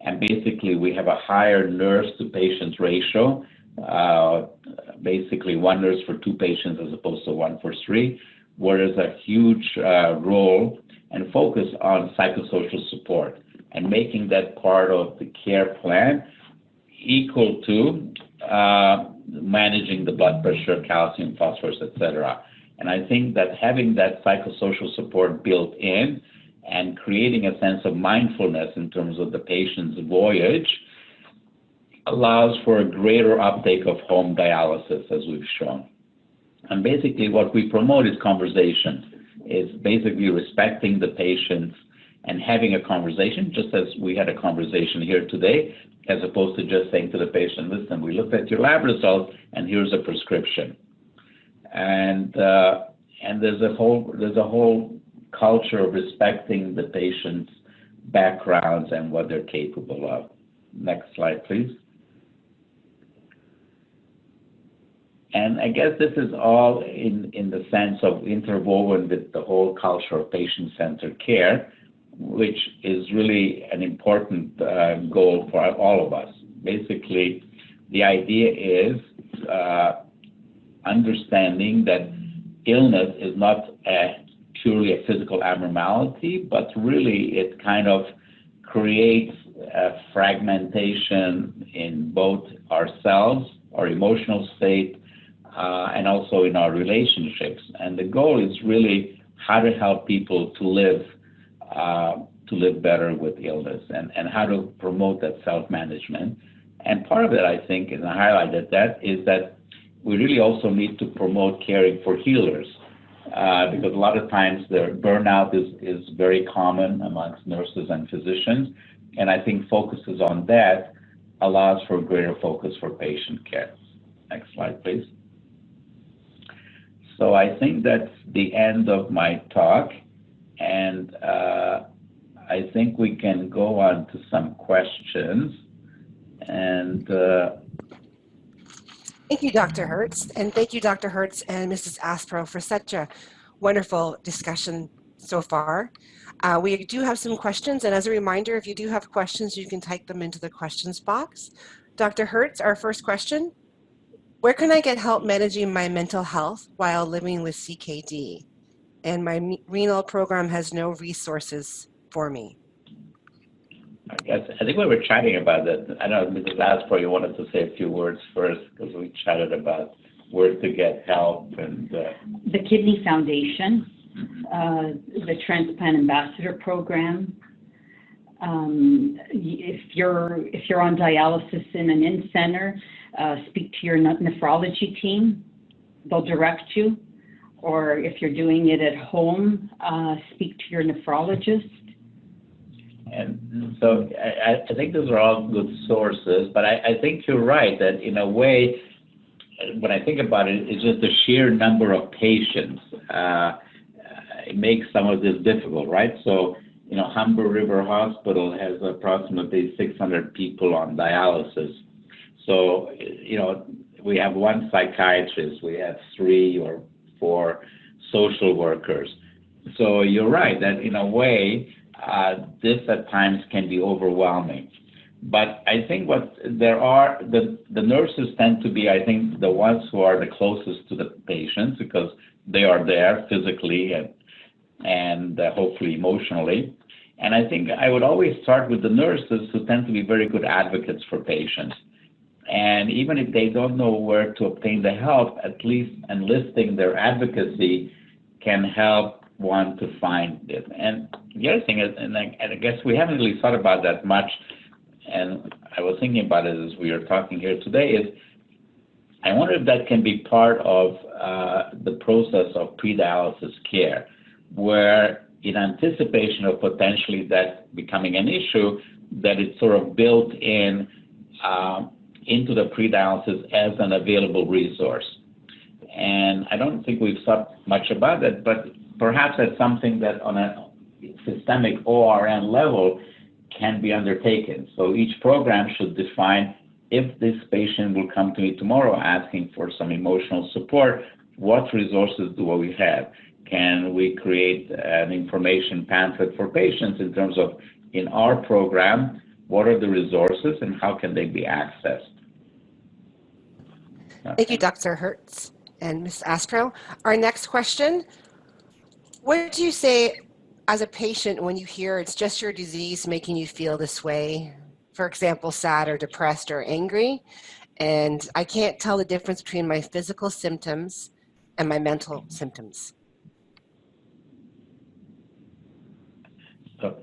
[SPEAKER 3] And basically, we have a higher nurse to patients ratio, basically 1 nurse for 2 patients as opposed to 1 for 3, where there's a huge role and focus on psychosocial support and making that part of the care plan equal to managing the blood pressure, calcium, phosphorus, etc. And I think that having that psychosocial support built in and creating a sense of mindfulness in terms of the patient's voyage allows for a greater uptake of home dialysis, as we've shown. And basically what we promote is conversation, is basically respecting the patients and having a conversation, just as we had a conversation here today, as opposed to just saying to the patient, listen, we looked at your lab results and here's a prescription. And there's a whole culture of respecting the patient's backgrounds and what they're capable of. Next slide, please. And I guess this is all in the sense of interwoven with the whole culture of patient-centered care, which is really an important goal for all of us. Basically, the idea is understanding that illness is not purely a physical abnormality, but really it kind of creates a fragmentation in both ourselves, our emotional state, and also in our relationships. And the goal is really how to help people to live better with illness and how to promote that self-management. And part of it, I think, and I highlighted that, is that we really also need to promote caring for healers, because a lot of times their burnout is very common amongst nurses and physicians. And I think focuses on that allows for greater focus for patient care. Next slide, please. So I think that's the end of my talk. And I think we can go on to some questions. And
[SPEAKER 1] thank you, Dr. Hercz, and thank you, Dr. Hercz and Mrs. Aspro, for such a wonderful discussion so far. We do have some questions, and as a reminder, if you do have questions, you can type them into the questions box. Dr. Hertz, our first question: where can I get help managing my mental health while living with CKD? And my renal program has no resources for me.
[SPEAKER 3] I think we were chatting about that. I know Mrs. Aspro, you wanted to say a few words first because we chatted about where to get help and
[SPEAKER 4] the Kidney Foundation, the Transplant Ambassador Program. If you're on dialysis in an in-center, speak to your nephrology team. They'll direct you. Or if you're doing it at home, speak to your nephrologist.
[SPEAKER 3] And so I think those are all good sources, but I think you're right that in a way, when I think about it, it's just the sheer number of patients. It makes some of this difficult, right? So, Humber River Hospital has approximately 600 people on dialysis. So, we have one psychiatrist, we have 3 or 4 social workers. So you're right that in a way, this at times can be overwhelming. But I think the nurses tend to be, I think, the ones who are the closest to the patients because they are there physically and hopefully emotionally. And I think I would always start with the nurses who tend to be very good advocates for patients. And even if they don't know where to obtain the help, at least enlisting their advocacy can help one to find it. And the other thing is, and I guess we haven't really thought about that much, and I was thinking about it as we were talking here today, is I wonder if that can be part of the process of pre-dialysis care, where in anticipation of potentially that becoming an issue, that it's sort of built in into the pre-dialysis as an available resource. And I don't think we've thought much about it, but perhaps that's something that on a systemic ORN level can be undertaken. So each program should define, if this patient will come to me tomorrow asking for some emotional support, what resources do we have? Can we create an information pamphlet for patients in terms of, in our program, what are the resources and how can they be accessed? Okay.
[SPEAKER 1] Thank you, Dr. Hertz and Ms. Aspro. Our next question: what do you say as a patient when you hear it's just your disease making you feel this way? For example, sad or depressed or angry, and I can't tell the difference between my physical symptoms and my mental symptoms.
[SPEAKER 3] So,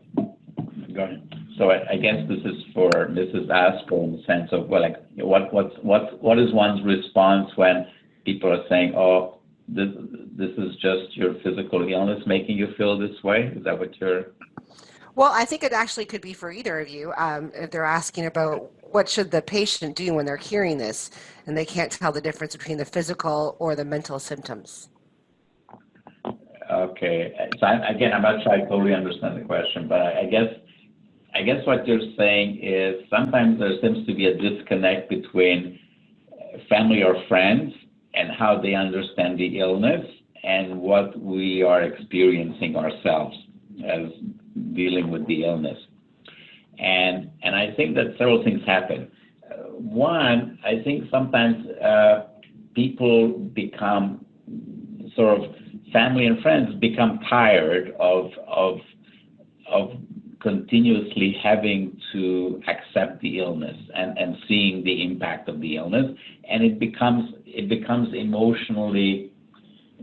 [SPEAKER 3] go ahead. So I guess this is for Mrs. Aspro in the sense of, well, like, what is one's response when people are saying, oh, this is just your physical illness making you feel this way? Is that what you're...
[SPEAKER 1] Well, I think it actually could be for either of you. If they're asking about what should the patient do when they're hearing this and they can't tell the difference between the physical or the mental symptoms.
[SPEAKER 3] Okay. So I'm not sure I totally understand the question, but I guess what you're saying is sometimes there seems to be a disconnect between family or friends and how they understand the illness and what we are experiencing ourselves as dealing with the illness. And I think that several things happen. One, I think sometimes people become sort of, family and friends become tired of continuously having to accept the illness and seeing the impact of the illness, and it becomes emotionally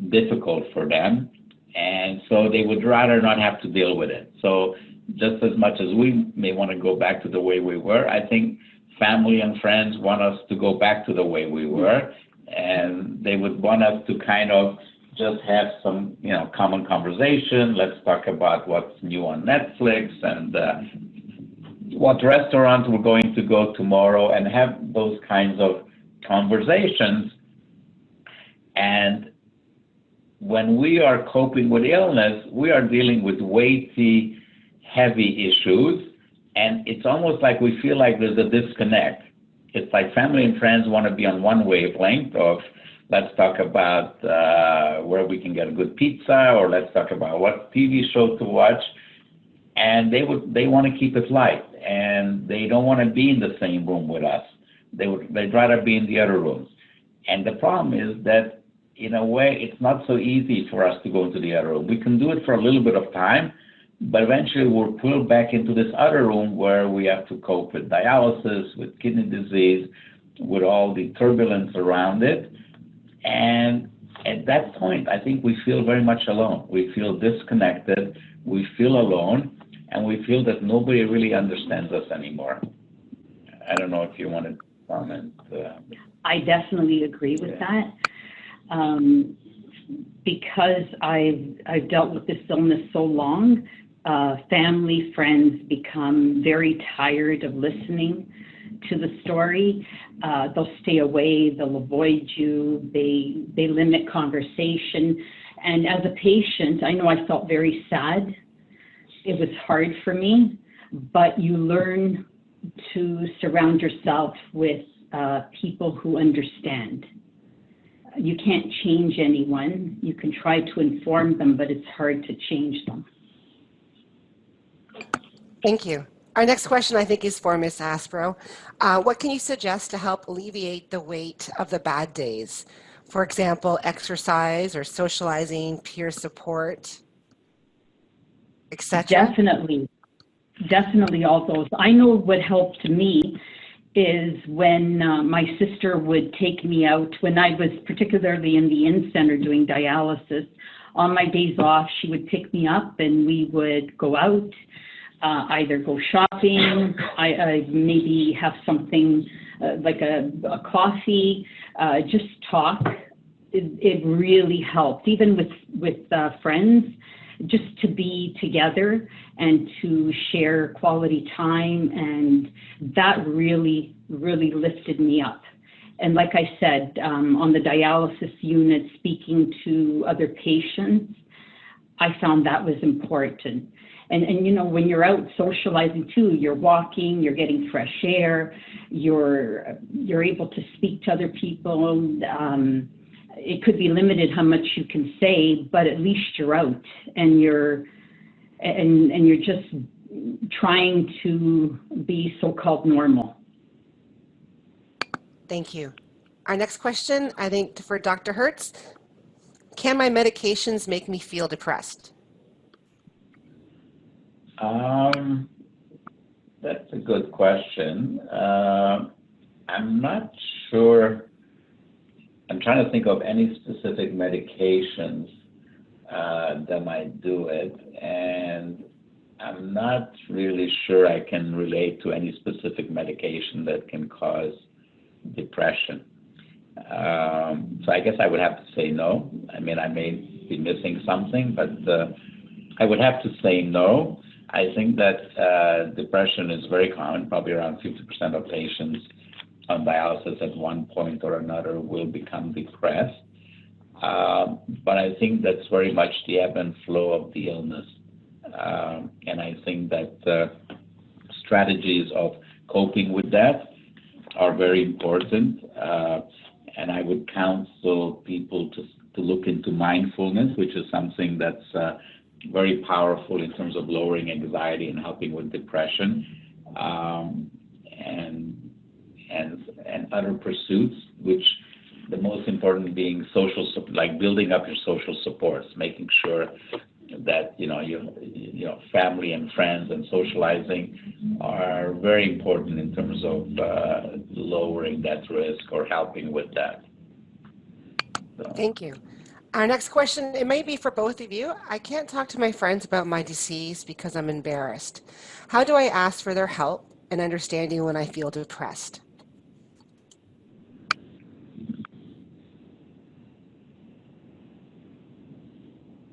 [SPEAKER 3] difficult for them, and so they would rather not have to deal with it. So just as much as we may want to go back to the way we were, I think family and friends want us to go back to the way we were, and they would want us to kind of just have some, common conversation. Let's talk about what's new on Netflix and what restaurant we're going to go tomorrow, and have those kinds of conversations. And when we are coping with illness, we are dealing with weighty, heavy issues, and it's almost like we feel like there's a disconnect. It's like family and friends want to be on one wavelength of
[SPEAKER 5] let's talk about where we can get a good pizza, or let's talk about what TV show to watch. And they want to keep it light, and they don't want to be in the same room with us. They'd rather be in the other rooms. And the problem is that, in a way, it's not so easy for us to go into the other room. We can do it for a little bit of time, but eventually we're pulled back into this other room where we have to cope with dialysis, with kidney disease, with all the turbulence around it. And at that point, I think we feel very much alone. We feel disconnected, we feel alone, and we feel that nobody really understands us anymore. I don't know if you want to comment.
[SPEAKER 4] I definitely agree with that. Because I've dealt with this illness so long, family, friends become very tired of listening to the story. They'll stay away, they'll avoid you, they limit conversation. And as a patient, I know I felt very sad. It was hard for me, but you learn to surround yourself with people who understand. You can't change anyone. You can try to inform them, but it's hard to change them.
[SPEAKER 1] Thank you. Our next question, I think, is for Ms. Aspro. What can you suggest to help alleviate the weight of the bad days? For example, exercise or socializing, peer support, etc.?
[SPEAKER 4] Definitely all those. I know what helped me is when my sister would take me out, when I was particularly in the in-center doing dialysis. On my days off, she would pick me up and we would go out, either go shopping, I maybe have something like a coffee, just talk. It really helped, even with friends, just to be together and to share quality time, and that really lifted me up. And like I said, on the dialysis unit, speaking to other patients, I found that was important. And you know, when you're out socializing too, you're walking, you're getting fresh air, you're able to speak to other people. It could be limited how much you can say, but at least you're out and you're just trying to be so-called normal.
[SPEAKER 1] Thank you. Our next question, I think, for Dr. Hercz. Can my medications make me feel depressed?
[SPEAKER 5] That's a good question. I'm not sure. I'm trying to think of any specific medications that might do it, and I'm not really sure I can relate to any specific medication that can cause depression. So I guess I would have to say no. I mean, I may be missing something, but I would have to say no. I think that depression is very common. Probably around 50% of patients on dialysis at one point or another will become depressed. But I think that's very much the ebb and flow of the illness. And I think that strategies of coping with that are very important. And I would counsel people to look into mindfulness, which is something that's very powerful in terms of lowering anxiety and helping with depression, and other pursuits, which the most important being social, like building up your social supports, making sure that you know family and friends and socializing are very important in terms of lowering that risk or helping with that. So.
[SPEAKER 1] Thank you. Our next question, it may be for both of you. I can't talk to my friends about my disease because I'm embarrassed. How do I ask for their help and understanding when I feel depressed?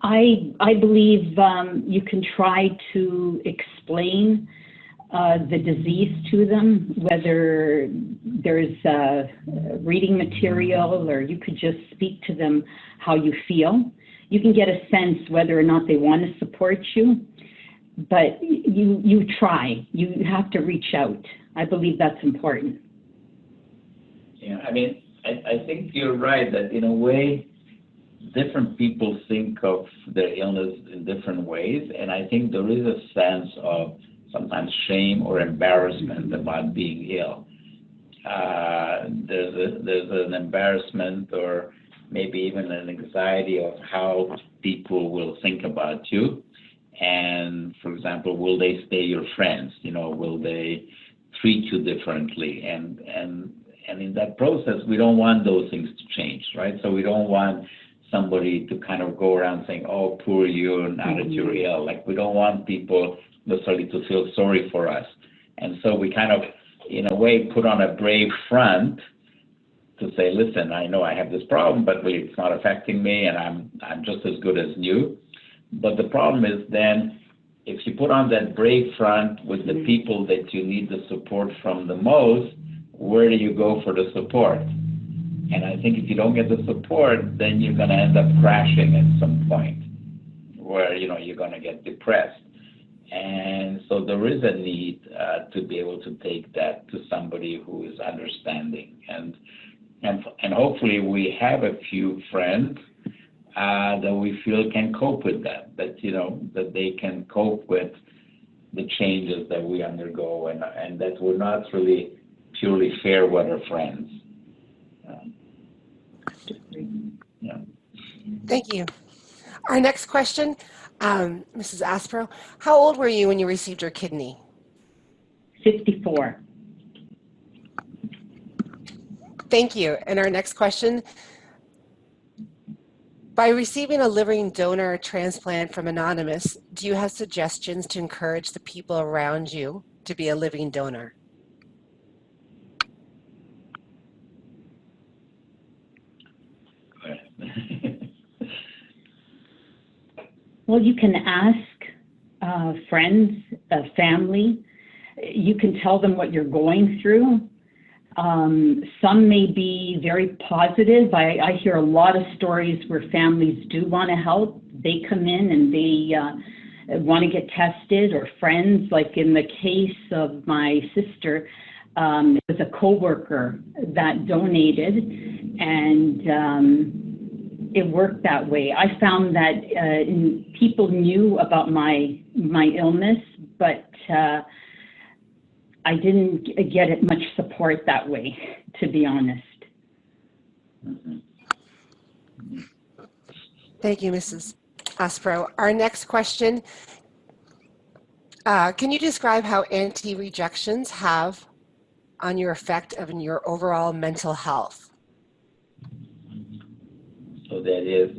[SPEAKER 4] I believe you can try to explain the disease to them, whether there's reading material or you could just speak to them how you feel. You can get a sense whether or not they want to support you, but you try. You have to reach out. I believe that's important.
[SPEAKER 5] Yeah, I mean,
[SPEAKER 3] I think you're right that in a way, different people think of their illness in different ways, and I think there is a sense of sometimes shame or embarrassment about being ill. There's an embarrassment or maybe even an anxiety of how people will think about you. And for example, will they stay your friends? Will they treat you differently? And in that process, we don't want those things to change, right? So we don't want somebody to kind of go around saying, oh, poor you, now that you're ill. Like, we don't want people necessarily to feel sorry for us. And so we kind of, in a way, put on a brave front to say, listen, I know I have this problem, but it's not affecting me, and I'm just as good as you. But the problem is then, if you put on that brave front with the people that you need the support from the most, where do you go for the support? And I think if you don't get the support, then you're going to end up crashing at some point where, you're going to get depressed. And so there is a need to be able to take that to somebody who is understanding. And hopefully we have a few friends that we feel can cope with that they can cope with the changes that we undergo, and that we're not really purely fair weather friends. Yeah.
[SPEAKER 1] Thank you. Our next question, Mrs. Aspro, how old were you when you received your kidney?
[SPEAKER 4] 54.
[SPEAKER 1] Thank you. And our next question, by receiving a living donor transplant from Anonymous, do you have suggestions to encourage the people around you to be a living donor?
[SPEAKER 4] Well, you can ask friends, family. You can tell them what you're going through. Some may be very positive. I hear a lot of stories where families do want to help. They come in and they want to get tested, or friends, like in the case of my sister, it was a coworker that donated, and it worked that way. I found that people knew about my illness, but I didn't get much support that way, to be honest.
[SPEAKER 1] Thank you, Mrs. Aspro. Our next question, can you describe how anti-rejections have on your effect of your overall mental health?
[SPEAKER 3] So that is,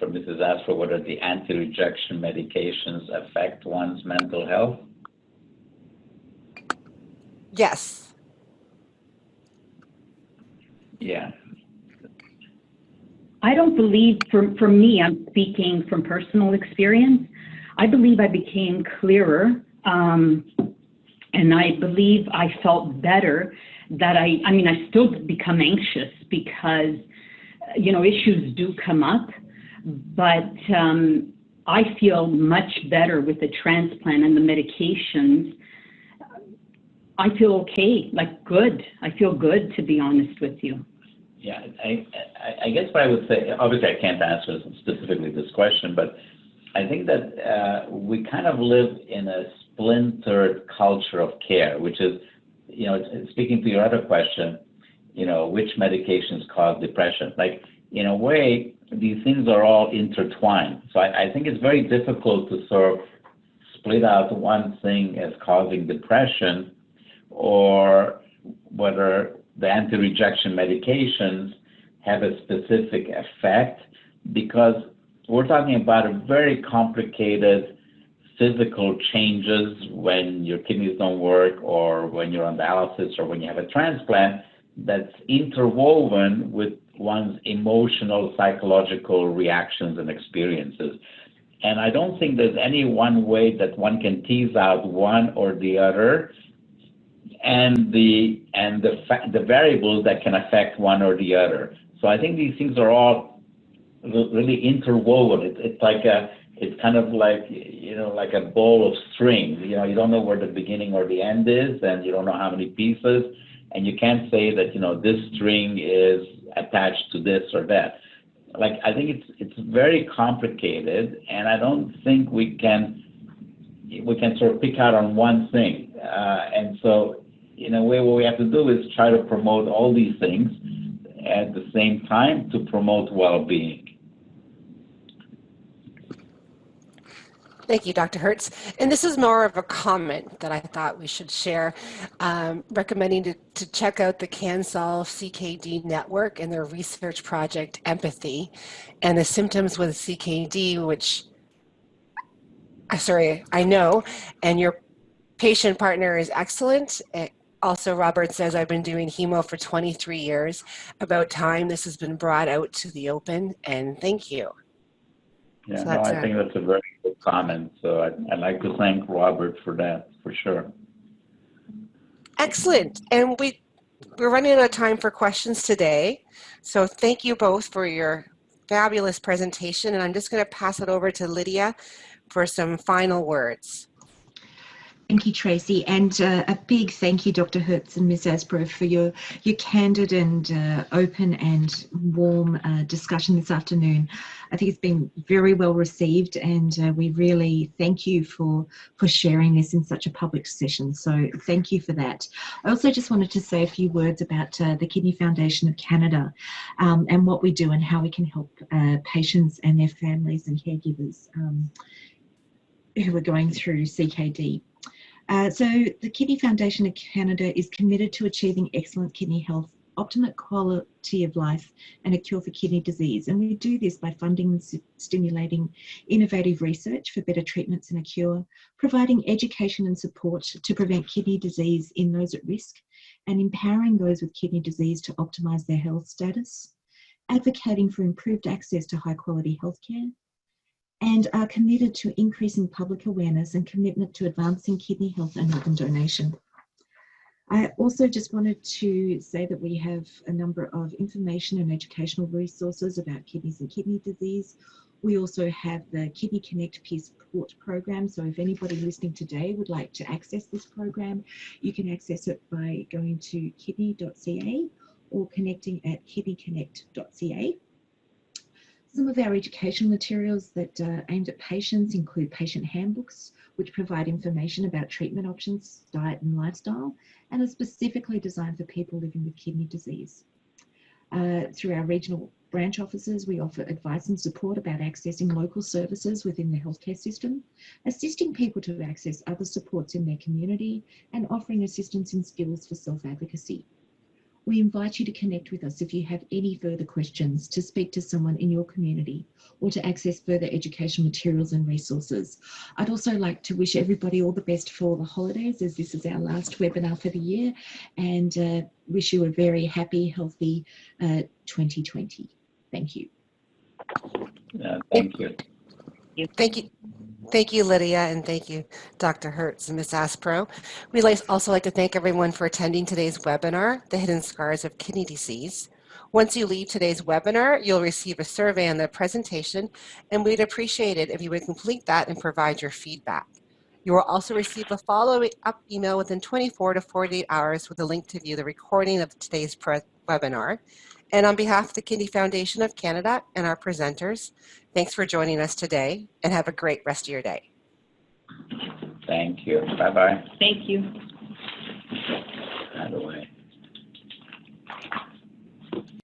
[SPEAKER 3] for Mrs. Aspro, what are the anti-rejection medications affect one's mental health?
[SPEAKER 1] Yes.
[SPEAKER 3] Yeah.
[SPEAKER 4] I don't believe, for me, I'm speaking from personal experience, I believe I became clearer, and I believe I felt better that I still become anxious because, issues do come up, but I feel much better with the transplant and the medications. I feel okay, good. I feel good, to be honest with you.
[SPEAKER 3] Yeah, I guess what I would say, obviously I can't answer specifically this question, but I think that we kind of live in a splintered culture of care, which is, speaking to your other question, which medications cause depression. Like, in a way, these things are all intertwined. So I think it's very difficult to sort of split out one thing as causing depression, or whether the anti-rejection medications have a specific effect, because we're talking about a very complicated physical changes when your kidneys don't work, or when you're on dialysis, or when you have a transplant, that's interwoven with one's emotional, psychological reactions and experiences. And I don't think there's any one way that one can tease out one or the other, and the variables that can affect one or the other. So I think these things are all really interwoven. It's kind of like, like a ball of string. You don't know where the beginning or the end is, and you don't know how many pieces.
[SPEAKER 5] and you can't say that, this string is attached to this or that. Like, I think it's very complicated, and I don't think we can sort of pick out on one thing. And so, in a way, what we have to do is try to promote all these things at the same time to promote well-being.
[SPEAKER 1] Thank you, Dr. Hertz. And this is more of a comment that I thought we should share, recommending to check out the CanSolve CKD network and their research project, Empathy, and the symptoms with CKD, which, I know, and your patient partner is excellent. Also, Robert says, I've been doing hemo for 23 years. About time this has been brought out to the open, and thank you.
[SPEAKER 5] Yeah,
[SPEAKER 1] So
[SPEAKER 5] no, I think that's a very good comment. So I'd like to thank Robert for that, for sure.
[SPEAKER 1] Excellent. And we're running out of time for questions today. So thank you both for your fabulous presentation. And I'm just going to pass it over to Lydia for some final words.
[SPEAKER 2] Thank you, Tracy, and a big thank you, Dr. Hertz and Ms. Aspro, for your candid and open and warm discussion this afternoon. I think it's been very well received, and we really thank you for sharing this in such a public session. So thank you for that. I also just wanted to say a few words about the Kidney Foundation of Canada and what we do and how we can help patients and their families and caregivers who are going through CKD. So the Kidney Foundation of Canada is committed to achieving excellent kidney health, optimal quality of life, and a cure for kidney disease. And we do this by funding and stimulating innovative research for better treatments and a cure, providing education and support to prevent kidney disease in those at risk, and empowering those with kidney disease to optimise their health status, advocating for improved access to high-quality healthcare, and are committed to increasing public awareness and commitment to advancing kidney health and organ donation. I also just wanted to say that we have a number of information and educational resources about kidneys and kidney disease. We also have the Kidney Connect Peer Support Program. So if anybody listening today would like to access this program, you can access it by going to kidney.ca or connecting at kidneyconnect.ca. Some of our educational materials that are aimed at patients include patient handbooks, which provide information about treatment options, diet and lifestyle, and are specifically designed for people living with kidney disease. Through our regional branch offices, we offer advice and support about accessing local services within the healthcare system, assisting people to access other supports in their community, and offering assistance in skills for self-advocacy. We invite you to connect with us if you have any further questions, to speak to someone in your community, or to access further education materials and resources. I'd also like to wish everybody all the best for the holidays, as this is our last webinar for the year, and wish you a very happy, healthy 2020. Thank you.
[SPEAKER 5] Thank you.
[SPEAKER 1] Thank you. Thank you, Lydia, and thank you, Dr. Hertz and Ms. Aspro. We'd also like to thank everyone for attending today's webinar, The Hidden Scars of Kidney Disease. Once you leave today's webinar, you'll receive a survey on the presentation, and we'd appreciate it if you would complete that and provide your feedback. You will also receive a follow-up email within 24 to 48 hours with a link to view the recording of today's webinar. And on behalf of the Kidney Foundation of Canada and our presenters, thanks for joining us today, and have a great rest of your day.
[SPEAKER 5] Thank you. Bye-bye.
[SPEAKER 4] Thank you.
[SPEAKER 5] By the way.